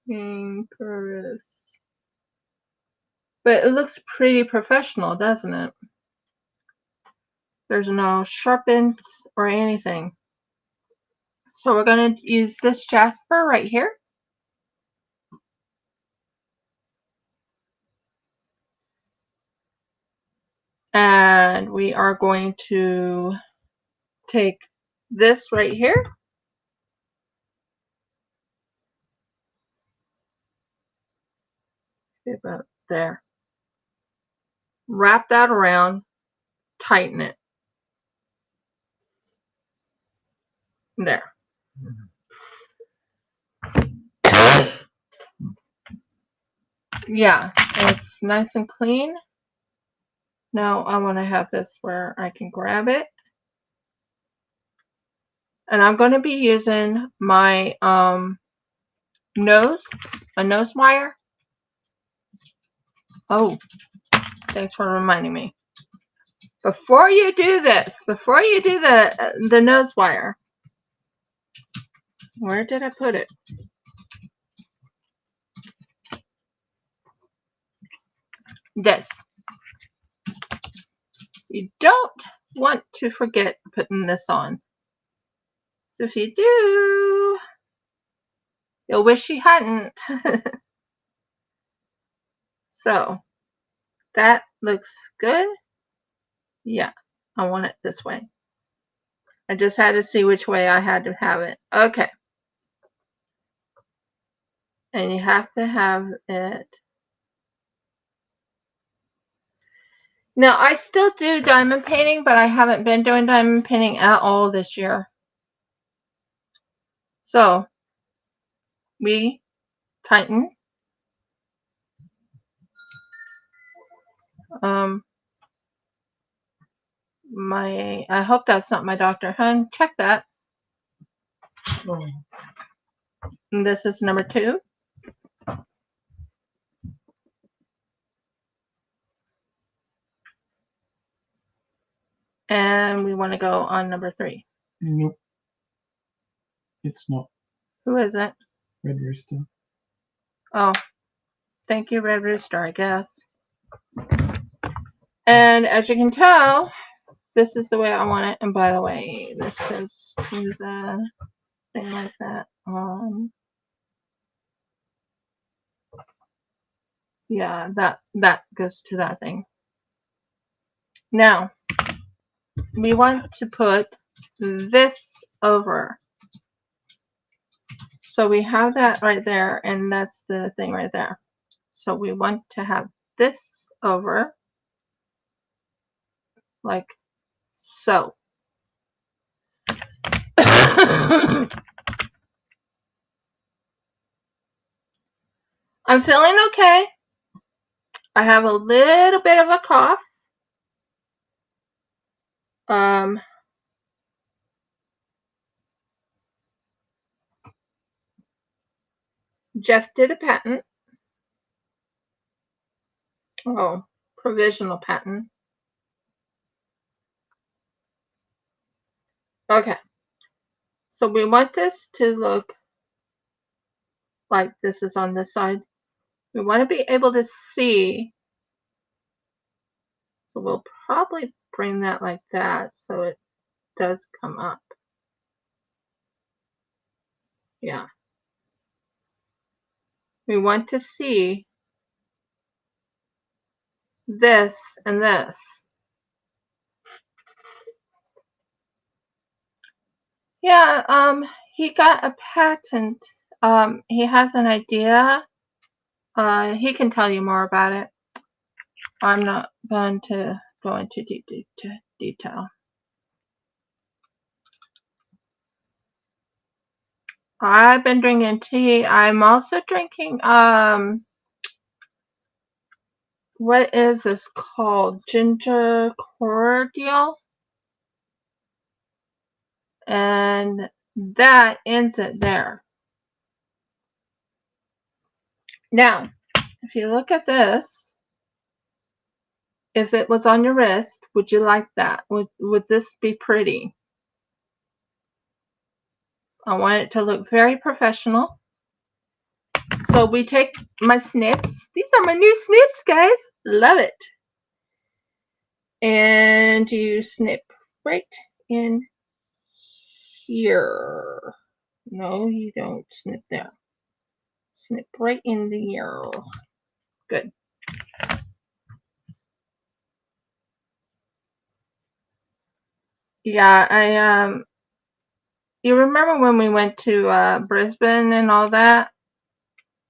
cantankerous. But it looks pretty professional, doesn't it? There's no sharp ends or anything. So we're going to use this jasper right here. And we are going to take this right here. About there. Wrap that around, tighten it. There. Yeah, it's nice and clean. Now I want to have this where I can grab it. And I'm going to be using my nose wire. Oh, thanks for reminding me. Before you do this, before you do the nose wire, where did I put it? This. You don't want to forget putting this on. So if you do, you'll wish you hadn't. So that looks good. Yeah, I want it this way. I just had to see which way I had to have it. Okay. And you have to have it. Now, I still do diamond painting, but I haven't been doing diamond painting at all this year. So, we tighten. I hope that's not my doctor. Hun, check that. And this is number 2. And we want to go on number 3. Nope. It's not. Who is it? Red Rooster. Oh, thank you, Red Rooster, I guess. And as you can tell, this is the way I want it. And by the way, this goes to the thing like that. Yeah, that goes to that thing. Now, we want to put this over. So we have that right there, and that's the thing right there. So we want to have this over, like so. I'm feeling okay. I have a little bit of a cough. Jeff did a patent. Oh, provisional patent. Okay. So we want this to look like this is on this side. We want to be able to see. So we'll probably bring that like that so it does come up. Yeah. We want to see this and this. Yeah, he got a patent. He has an idea. He can tell you more about it. I'm not going to go into detail. I've been drinking tea. I'm also drinking, what is this called? Ginger cordial. And that ends it there. Now, if you look at this, if it was on your wrist, would you like that? Would this be pretty? I want it to look very professional. So we take my snips. These are my new snips, guys. Love it. And you snip right in here. No, you don't snip there. Snip right in the ear. Good. Yeah, you remember when we went to Brisbane and all that?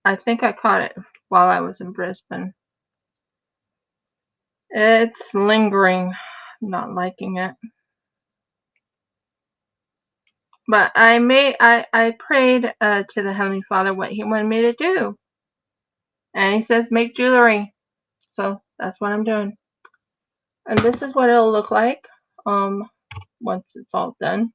I think I caught it while I was in Brisbane. It's lingering. I'm not liking it. But I prayed to the Heavenly Father what He wanted me to do. And He says, make jewelry. So that's what I'm doing. And this is what it'll look like once it's all done.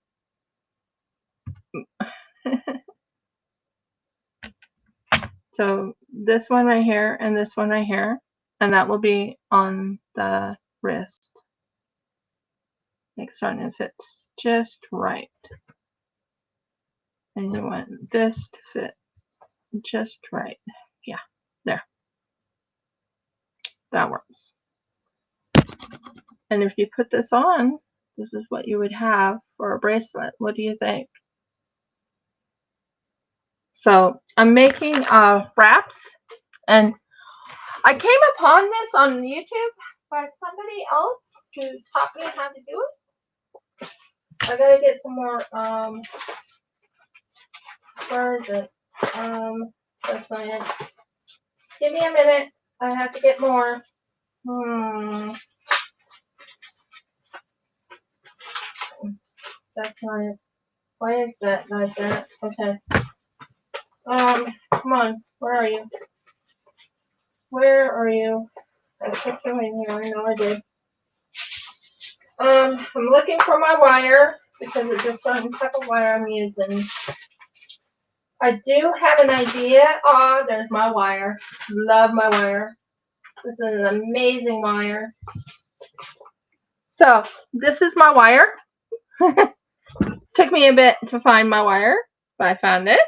So this one right here and this one right here. And that will be on the wrist. Make certain it fits just right. And you want this to fit just right. Yeah, there. That works. And if you put this on, this is what you would have for a bracelet. What do you think? So I'm making wraps, and I came upon this on YouTube by somebody else who taught me how to do it. I gotta get some more, where is it? That's not it. Give me a minute. I have to get more. That's not it. Why is that not there? Okay. Come on. Where are you? Where are you? I put you in here. I know I did. I'm looking for my wire because it's a certain type of wire I'm using. I do have an idea. Ah, there's my wire. Love my wire. This is an amazing wire. So, this is my wire. Took me a bit to find my wire, but I found it.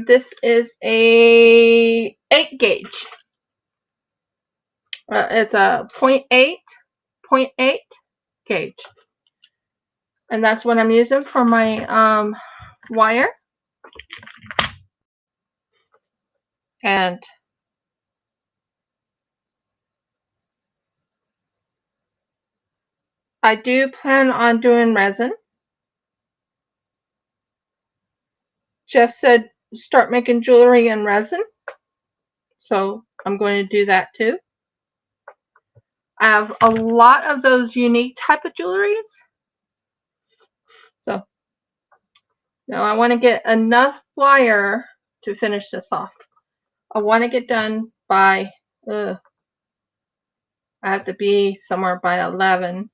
This is a 8 gauge. It's a 0.8 gauge. And that's what I'm using for my wire. And I do plan on doing resin. Jeff said start making jewelry in resin. So I'm going to do that too. I have a lot of those unique type of jewelries. So now I want to get enough wire to finish this off. I want to get done by, I have to be somewhere by 11.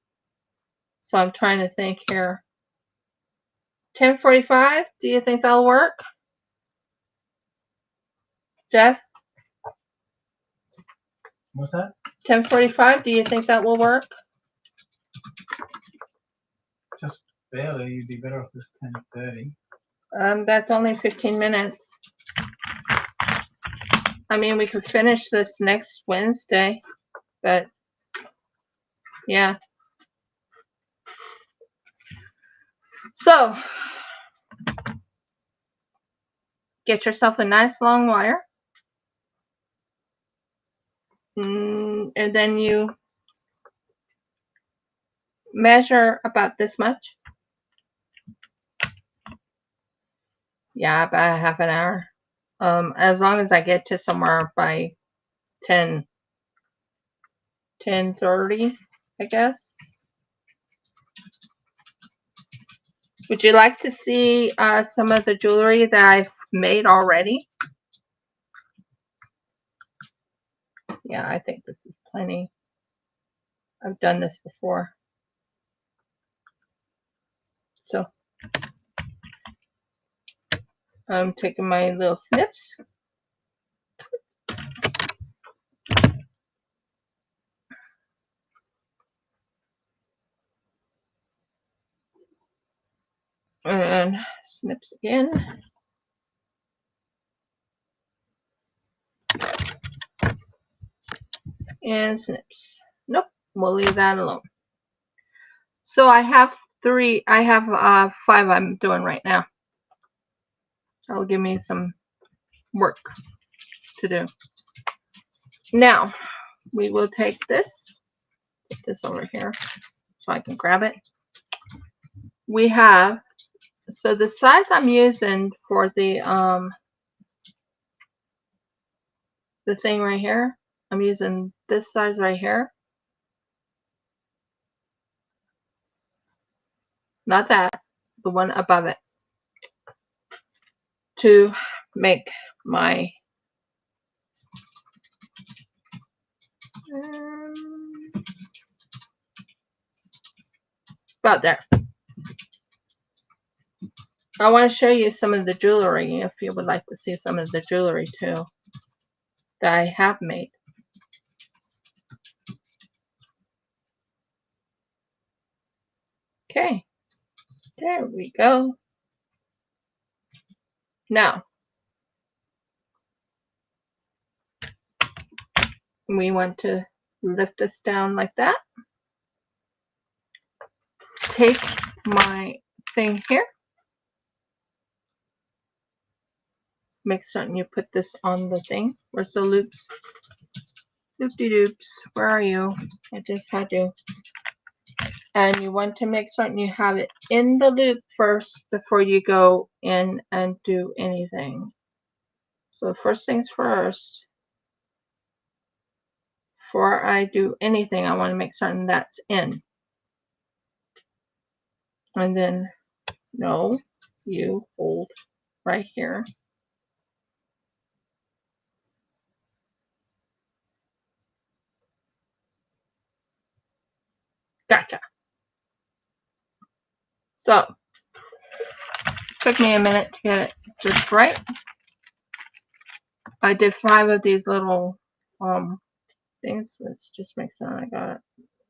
So I'm trying to think here. 10:45, do you think that'll work? Jeff? What's that? 10:45, do you think that will work? Just barely. You'd be better off with 10:30. That's only 15 minutes. I mean, we could finish this next Wednesday, but yeah. So, get yourself a nice long wire. And then you measure about this much. Yeah, about half an hour. As long as I get to somewhere by 10:30, I guess. Would you like to see some of the jewelry that I've made already? Yeah, I think this is plenty. I've done this before. So I'm taking my little snips. And snips again. And snips. Nope, we'll leave that alone. So I have 5 I'm doing right now. That'll give me some work to do. Now, we will take this, put this over here so I can grab it. We have, so the size I'm using for the thing right here, I'm using this size right here. Not that, the one above it, to make my about there. I want to show you some of the jewelry if you would like to see some of the jewelry too that I have made. Okay, there we go. Now, we want to lift this down like that. Take my thing here. Make certain you put this on the thing. Where's the loops? Loop-de-doops. Where are you? I just had to And you want to make certain you have it in the loop first before you go in and do anything. So first things first, before I do anything, I want to make certain that's in. And then, no, you hold right here. Gotcha. So, took me a minute to get it just right. I did 5 of these little things. Let's just make sure I got it.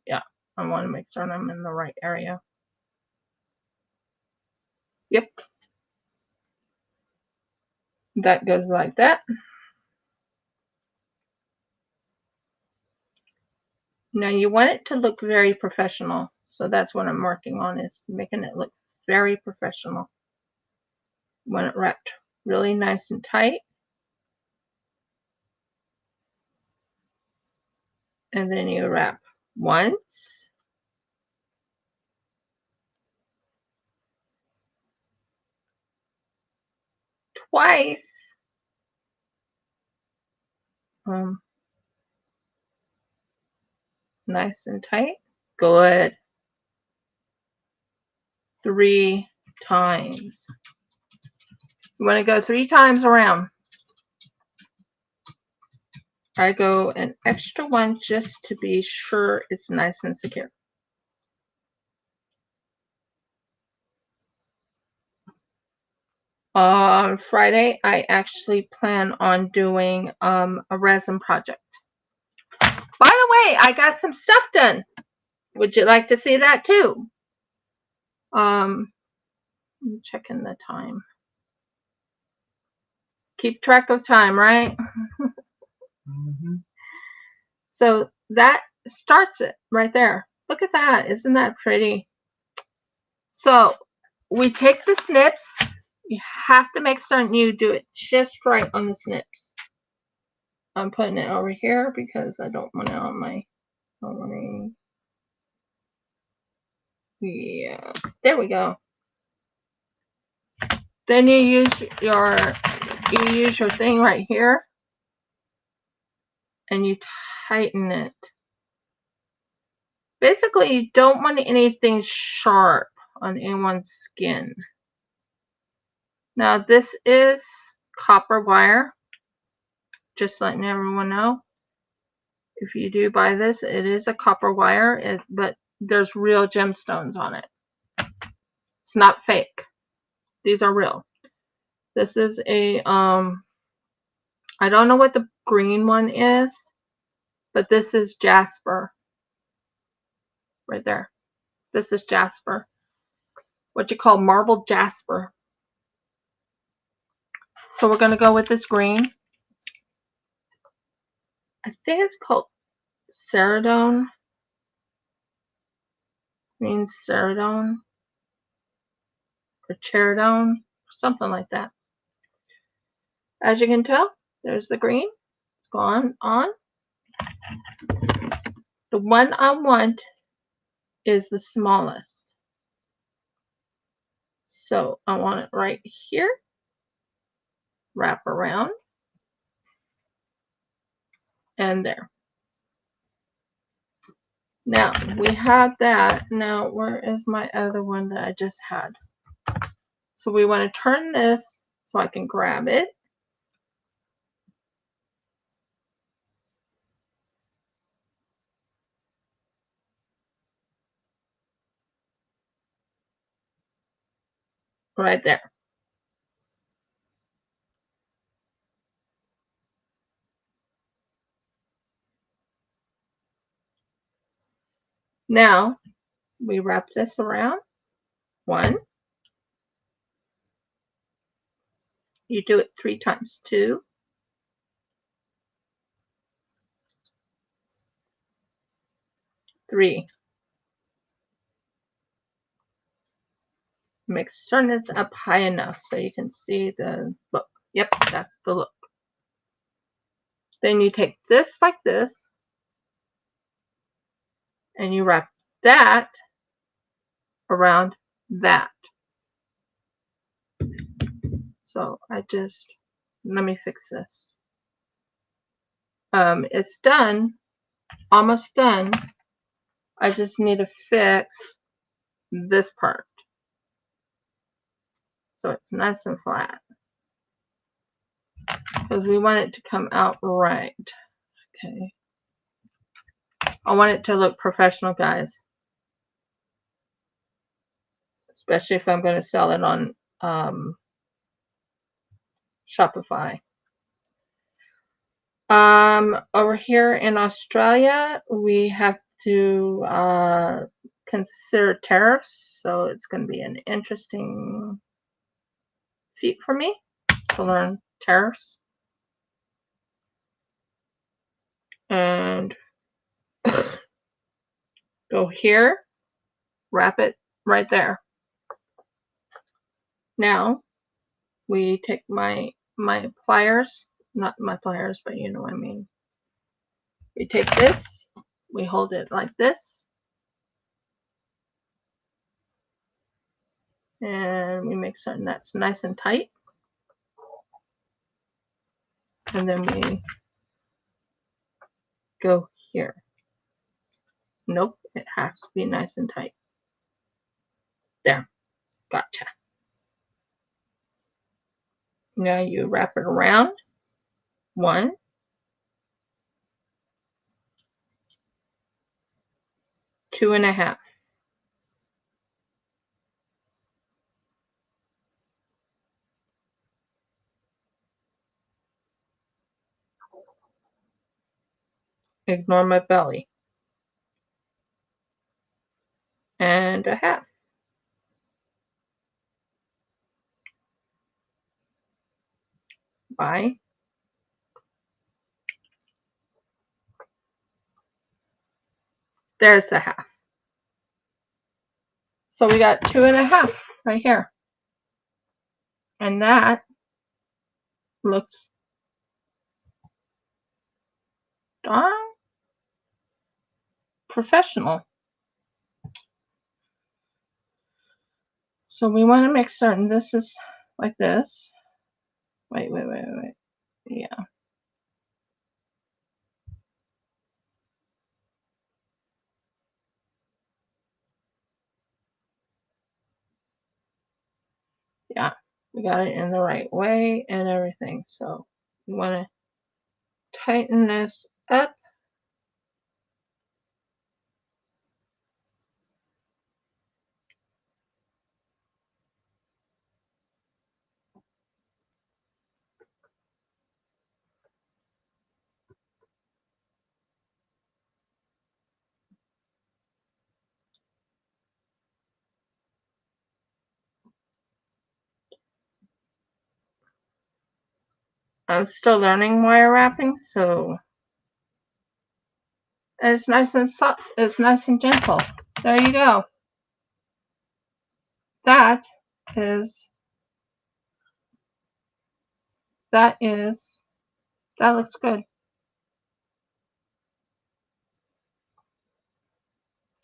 Yeah, I want to make certain I'm in the right area. Yep. That goes like that. Now you want it to look very professional. So that's what I'm working on, is making it look very professional. You want it wrapped really nice and tight. And then you wrap once. Twice. Nice and tight. Good. 3 times. You want to go 3 times around. I go an extra one just to be sure it's nice and secure. On Friday, I actually plan on doing a resin project. By the way, I got some stuff done. Would you like to see that too? I'm checking the time. Keep track of time, right? Mm-hmm. So that starts it right there. Look at that. Isn't that pretty? So we take the snips. You have to make certain you do it just right on the snips. I'm putting it over here because I don't want it on my, yeah, there we go. Then you use your thing right here and you tighten it. Basically, you don't want anything sharp on anyone's skin. Now this is copper wire, just letting everyone know. If you do buy this, it is a copper wire, but there's real gemstones on it. It's not fake. These are real. This is a I don't know what the green one is, but this is jasper. Right there. This is jasper. What you call marble jasper. So we're going to go with this green. I think it's called ceridone. Means ceridone. Or cheridone. Something like that. As you can tell, there's the green. It's gone on. The one I want is the smallest. So I want it right here. Wrap around. And there. Now we have that. Now where is my other one that I just had? So we want to turn this so I can grab it. Right there. Now we wrap this around. 1. You do it 3 times. 2. 3. Make certain it's up high enough so you can see the look. Yep, that's the look. Then you take this like this, and you wrap that around that. So I just, let me fix this. It's done, almost done. I just need to fix this part so it's nice and flat, because we want it to come out right. Okay, I want it to look professional, guys, especially if I'm going to sell it on Shopify. Over here in Australia, we have to consider tariffs, so it's going to be an interesting feat for me to learn tariffs. And go here, wrap it right there. Now we take my pliers, not my pliers, but you know what I mean. We take this, we hold it like this, and we make certain that's nice and tight. And then we go here. Nope, it has to be nice and tight. There, gotcha. Now you wrap it around. 1, 2.5. Ignore my belly. And 1/2. Bye. There's the 1/2. So we got 2.5 right here. And that looks darn professional. So we want to make certain this is like this. Wait. Yeah. Yeah, we got it in the right way and everything. So we want to tighten this up. I'm still learning wire wrapping, so it's nice and soft. It's nice and gentle. There you go. That looks good.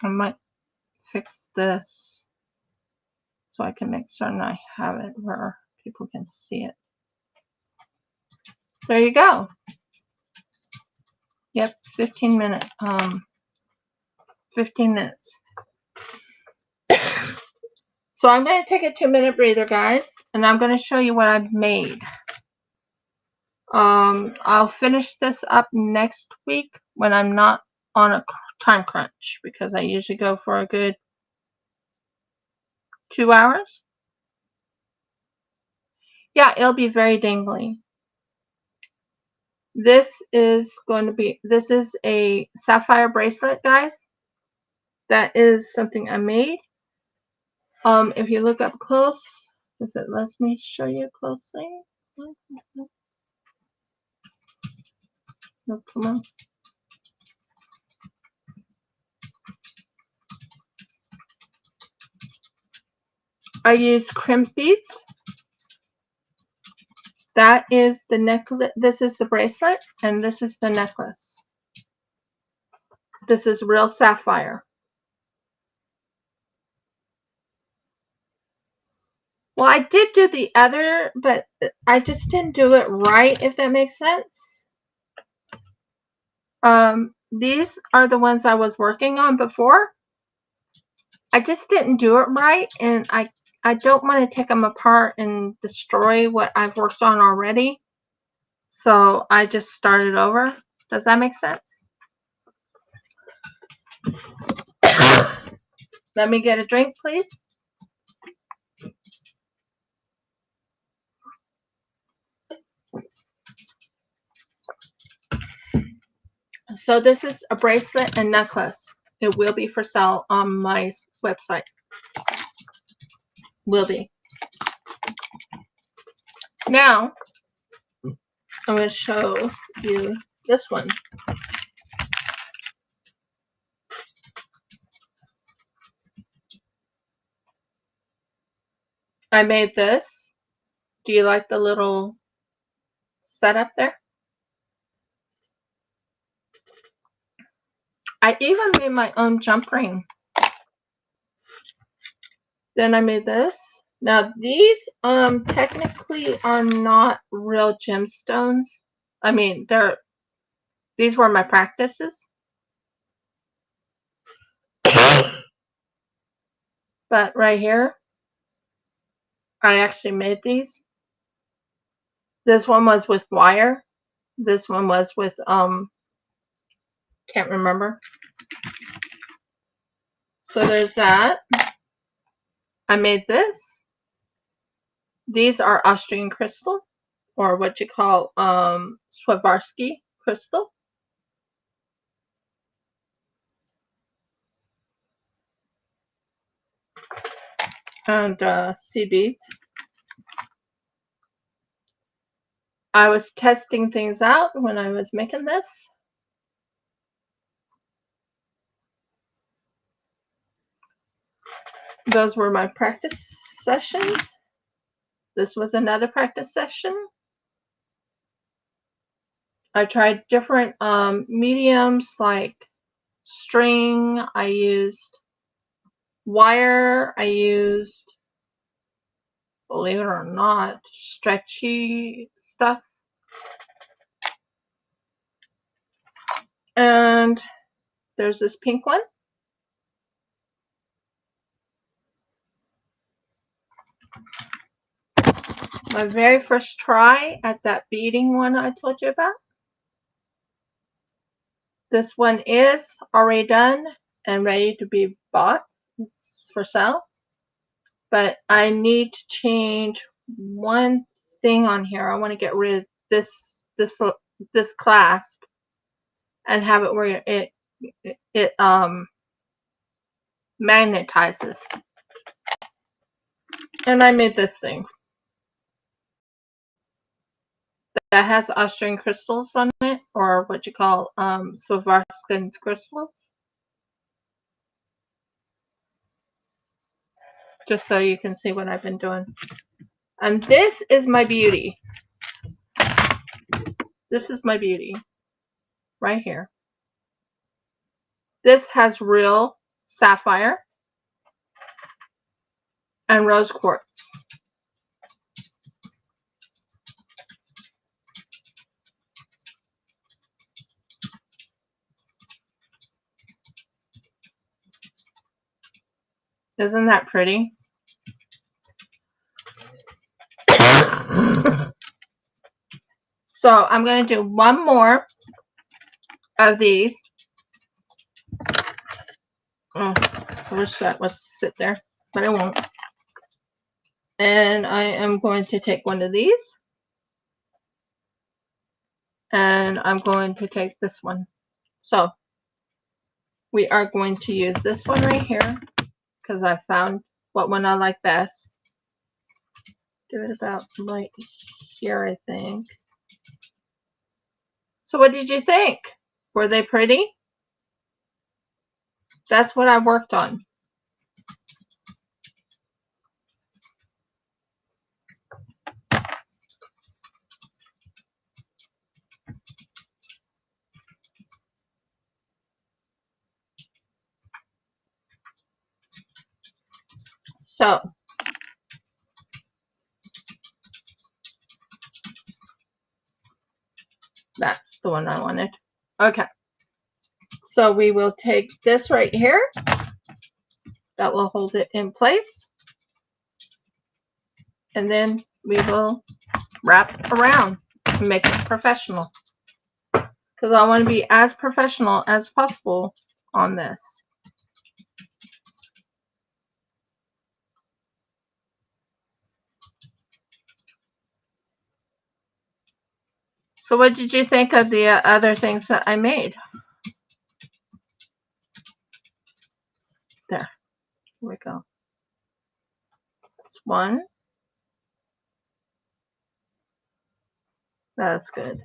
I might fix this so I can make certain I have it where people can see it. There you go. Yep, 15 minutes. 15 minutes. So I'm going to take a 2-minute breather, guys, and I'm going to show you what I've made. I'll finish this up next week when I'm not on a time crunch, because I usually go for a good 2 hours. Yeah, it'll be very dingly. This is a sapphire bracelet, guys. That is something I made. If you look up close, if it lets me show you closely. No, come on. I use crimp beads. That is the necklace. This is the bracelet, and this is the necklace. This is real sapphire. Well, I did do the other, but I just didn't do it right, if that makes sense. These are the ones I was working on before. I just didn't do it right, and I don't want to take them apart and destroy what I've worked on already. So I just started over. Does that make sense? Let me get a drink, please. So this is a bracelet and necklace. It will be for sale on my website. Will be. Now, I'm going to show you this one. I made this. Do you like the little setup there? I even made my own jump ring. Then I made this. Now these technically are not real gemstones. I mean, these were my practices. But right here, I actually made these. This one was with wire. This one was with can't remember. So there's that. I made this. These are Austrian crystal, or what you call Swarovski crystal. And sea beads. I was testing things out when I was making this. Those were my practice sessions. This was another practice session. I tried different mediums like string. I used wire. I used, believe it or not, stretchy stuff. And there's this pink one. My very first try at that beading one I told you about. This one is already done and ready to be bought. It's for sale. But I need to change one thing on here. I want to get rid of this clasp and have it where it magnetizes. And I made this thing that has Austrian crystals on it, or what you call Swarovski crystals. Just so you can see what I've been doing. And this is my beauty. This is my beauty. Right here. This has real sapphire and rose quartz. Isn't that pretty? So I'm going to do one more of these. Oh, I wish that would sit there, but it won't. And I am going to take one of these. And I'm going to take this one. So we are going to use this one right here because I found what one I like best. Do it about right here, I think. So what did you think? Were they pretty? That's what I worked on. So That's the one I wanted. Okay. So we will take this right here. That will hold it in place. And then we will wrap around and make it professional. Because I want to be as professional as possible on this. So what did you think of the other things that I made? There. Here we go. That's one. That's good.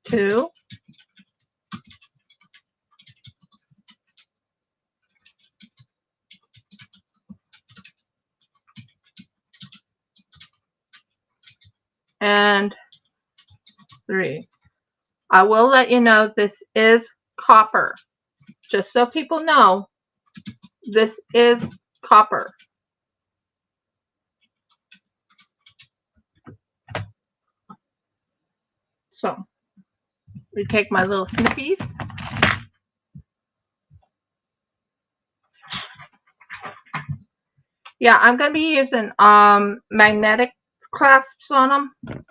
Two. And three. I will let you know this is copper. Just so people know, this is copper. So we take my little snippies. Yeah, I'm going to be using magnetic clasps on them.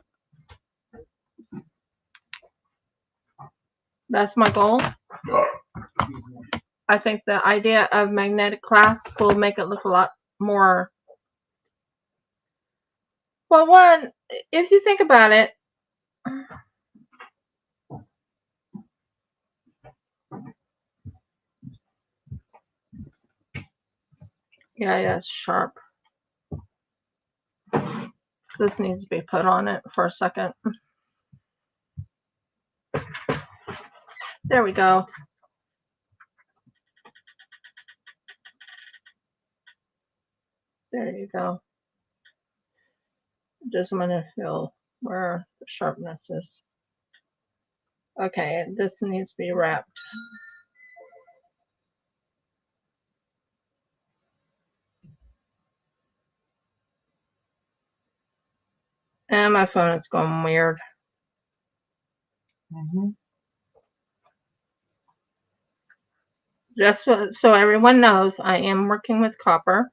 That's my goal. I think the idea of magnetic clasps will make it look a lot more. Well, one, if you think about it, yeah, it's sharp. This needs to be put on it for a second. There we go. There you go. Just want to feel where the sharpness is. Okay, this needs to be wrapped. And my phone is going weird. Just so everyone knows, I am working with copper.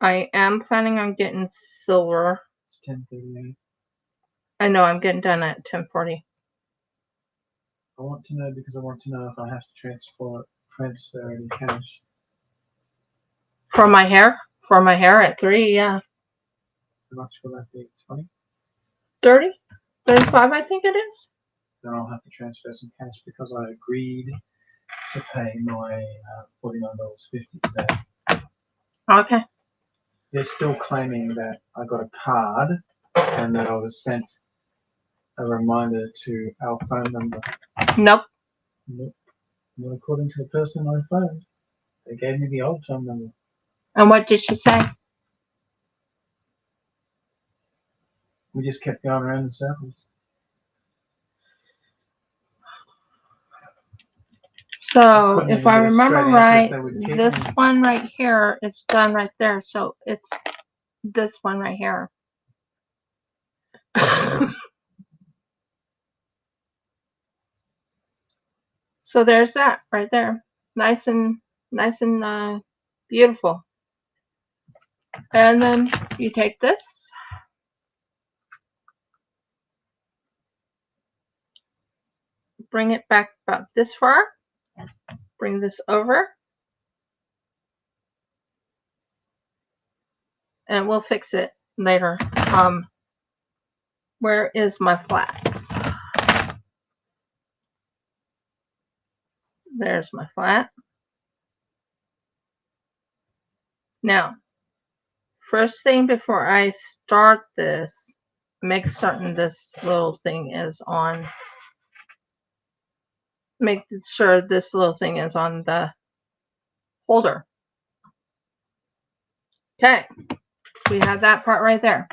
I am planning on getting silver. It's 10:38. I know I'm getting done at 10:40. I want to know because I want to know if I have to transfer it in cash. For my hair? For my hair at 3, yeah. How much will that be? 20? 30? 35, I think it is. Then I'll have to transfer some cash because I agreed to pay my $49.50 today. Okay. They're still claiming that I got a card and that I was sent a reminder to our phone number. Nope. Nope. Not according to the person I phoned. They gave me the old phone number. And what did she say? We just kept going around in circles. So if I remember right, this one right here is done right there. So it's this one right here. So there's that right there. Nice and beautiful. And then you take this. Bring it back about this far. Bring this over. And we'll fix it later. Where is my flats? There's my flat. Now, first thing before I start this, make certain this little thing is on. Make sure this little thing is on the holder. Okay, we have that part right there.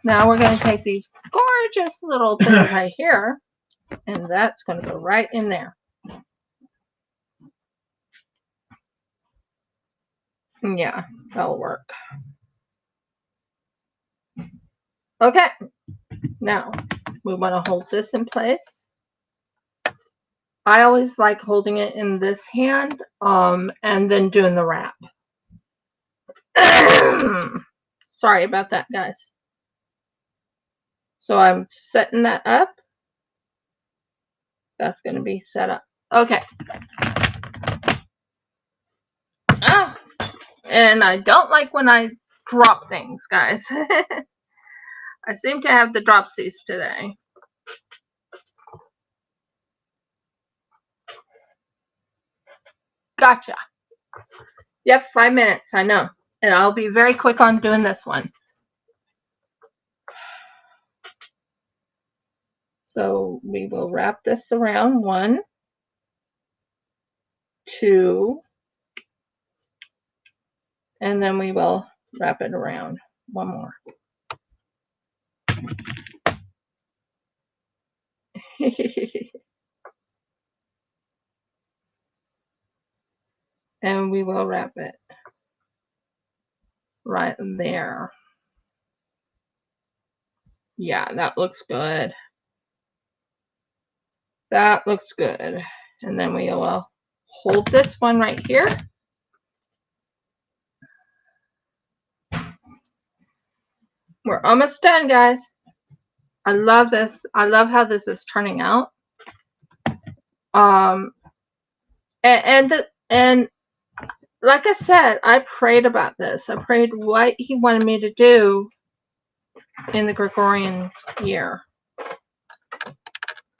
Now we're going to take these gorgeous little things right here, and that's going to go right in there. Yeah, that'll work. Okay, now we want to hold this in place. I always like holding it in this hand, and then doing the wrap. Sorry about that, guys. So I'm setting that up. That's going to be set up. Okay. Oh, and I don't like when I drop things, guys. I seem to have the dropsies today. Gotcha. Yep, 5 minutes, I know. And I'll be very quick on doing this one. So we will wrap this around 1, 2, and then we will wrap it around 1 more. And we will wrap it right there. Yeah, that looks good. That looks good. And then we will hold this one right here. We're almost done, guys. I love this. I love how this is turning out. And like I said, I prayed about this. I prayed what he wanted me to do in the Gregorian year.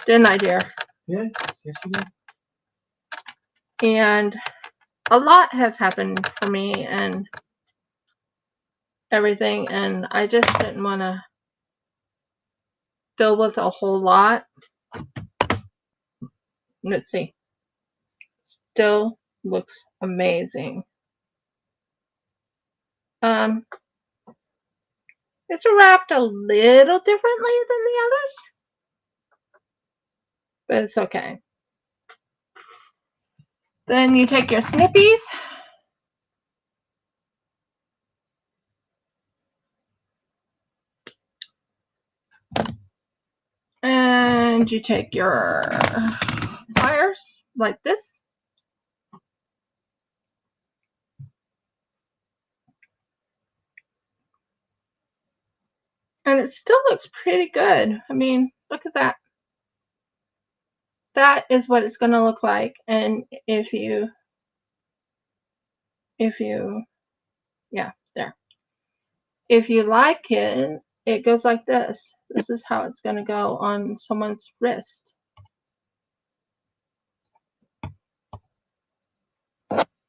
Didn't I, dear? Yes, yes you did. And a lot has happened for me and everything, and I just didn't want to deal with a whole lot. Let's see. Still looks amazing. It's wrapped a little differently than the others, but it's okay. Then you take your snippies. And you take your pliers like this. And it still looks pretty good. I mean, look at that. That is what it's going to look like. And if you, yeah, there. If you like it, it goes like this. This is how it's going to go on someone's wrist.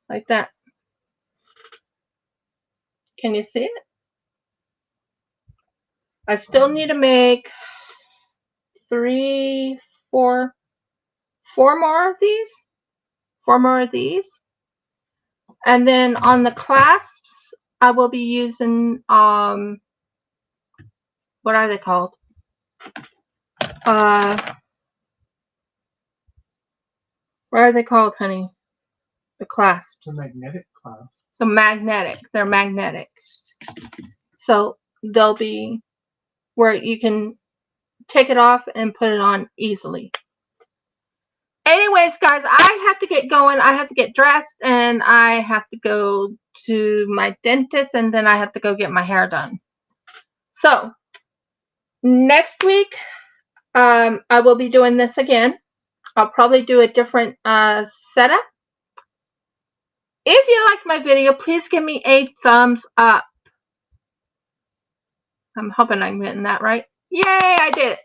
Like that. Can you see it? I still need to make 3, 4 more of these. 4 more of these. And then on the clasps, I will be using, what are they called? What are they called, honey? The clasps. The magnetic clasp. The magnetic. They're magnetic. So they'll be where you can take it off and put it on easily. Anyways, guys, I have to get going. I have to get dressed, and I have to go to my dentist, and then I have to go get my hair done. So next week, I will be doing this again. I'll probably do a different setup. If you liked my video, please give me a thumbs up. I'm hoping I'm getting that right. Yay, I did it.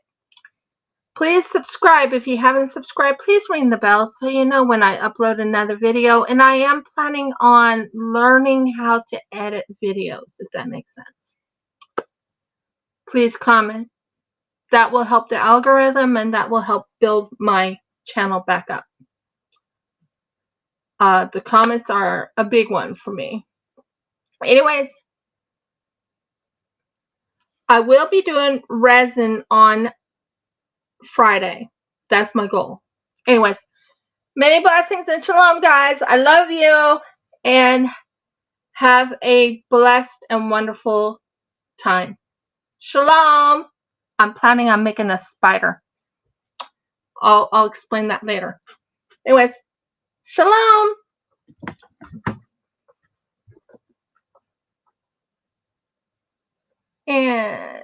Please subscribe if you haven't subscribed. Please ring the bell so you know when I upload another video. And I am planning on learning how to edit videos, if that makes sense. Please comment. That will help the algorithm, and that will help build my channel back up. The comments are a big one for me. Anyways, I will be doing resin on Friday. That's my goal. Anyways, many blessings and shalom, guys. I love you, and have a blessed and wonderful time. Shalom. I'm planning on making a spider. I'll explain that later. Anyways, shalom. And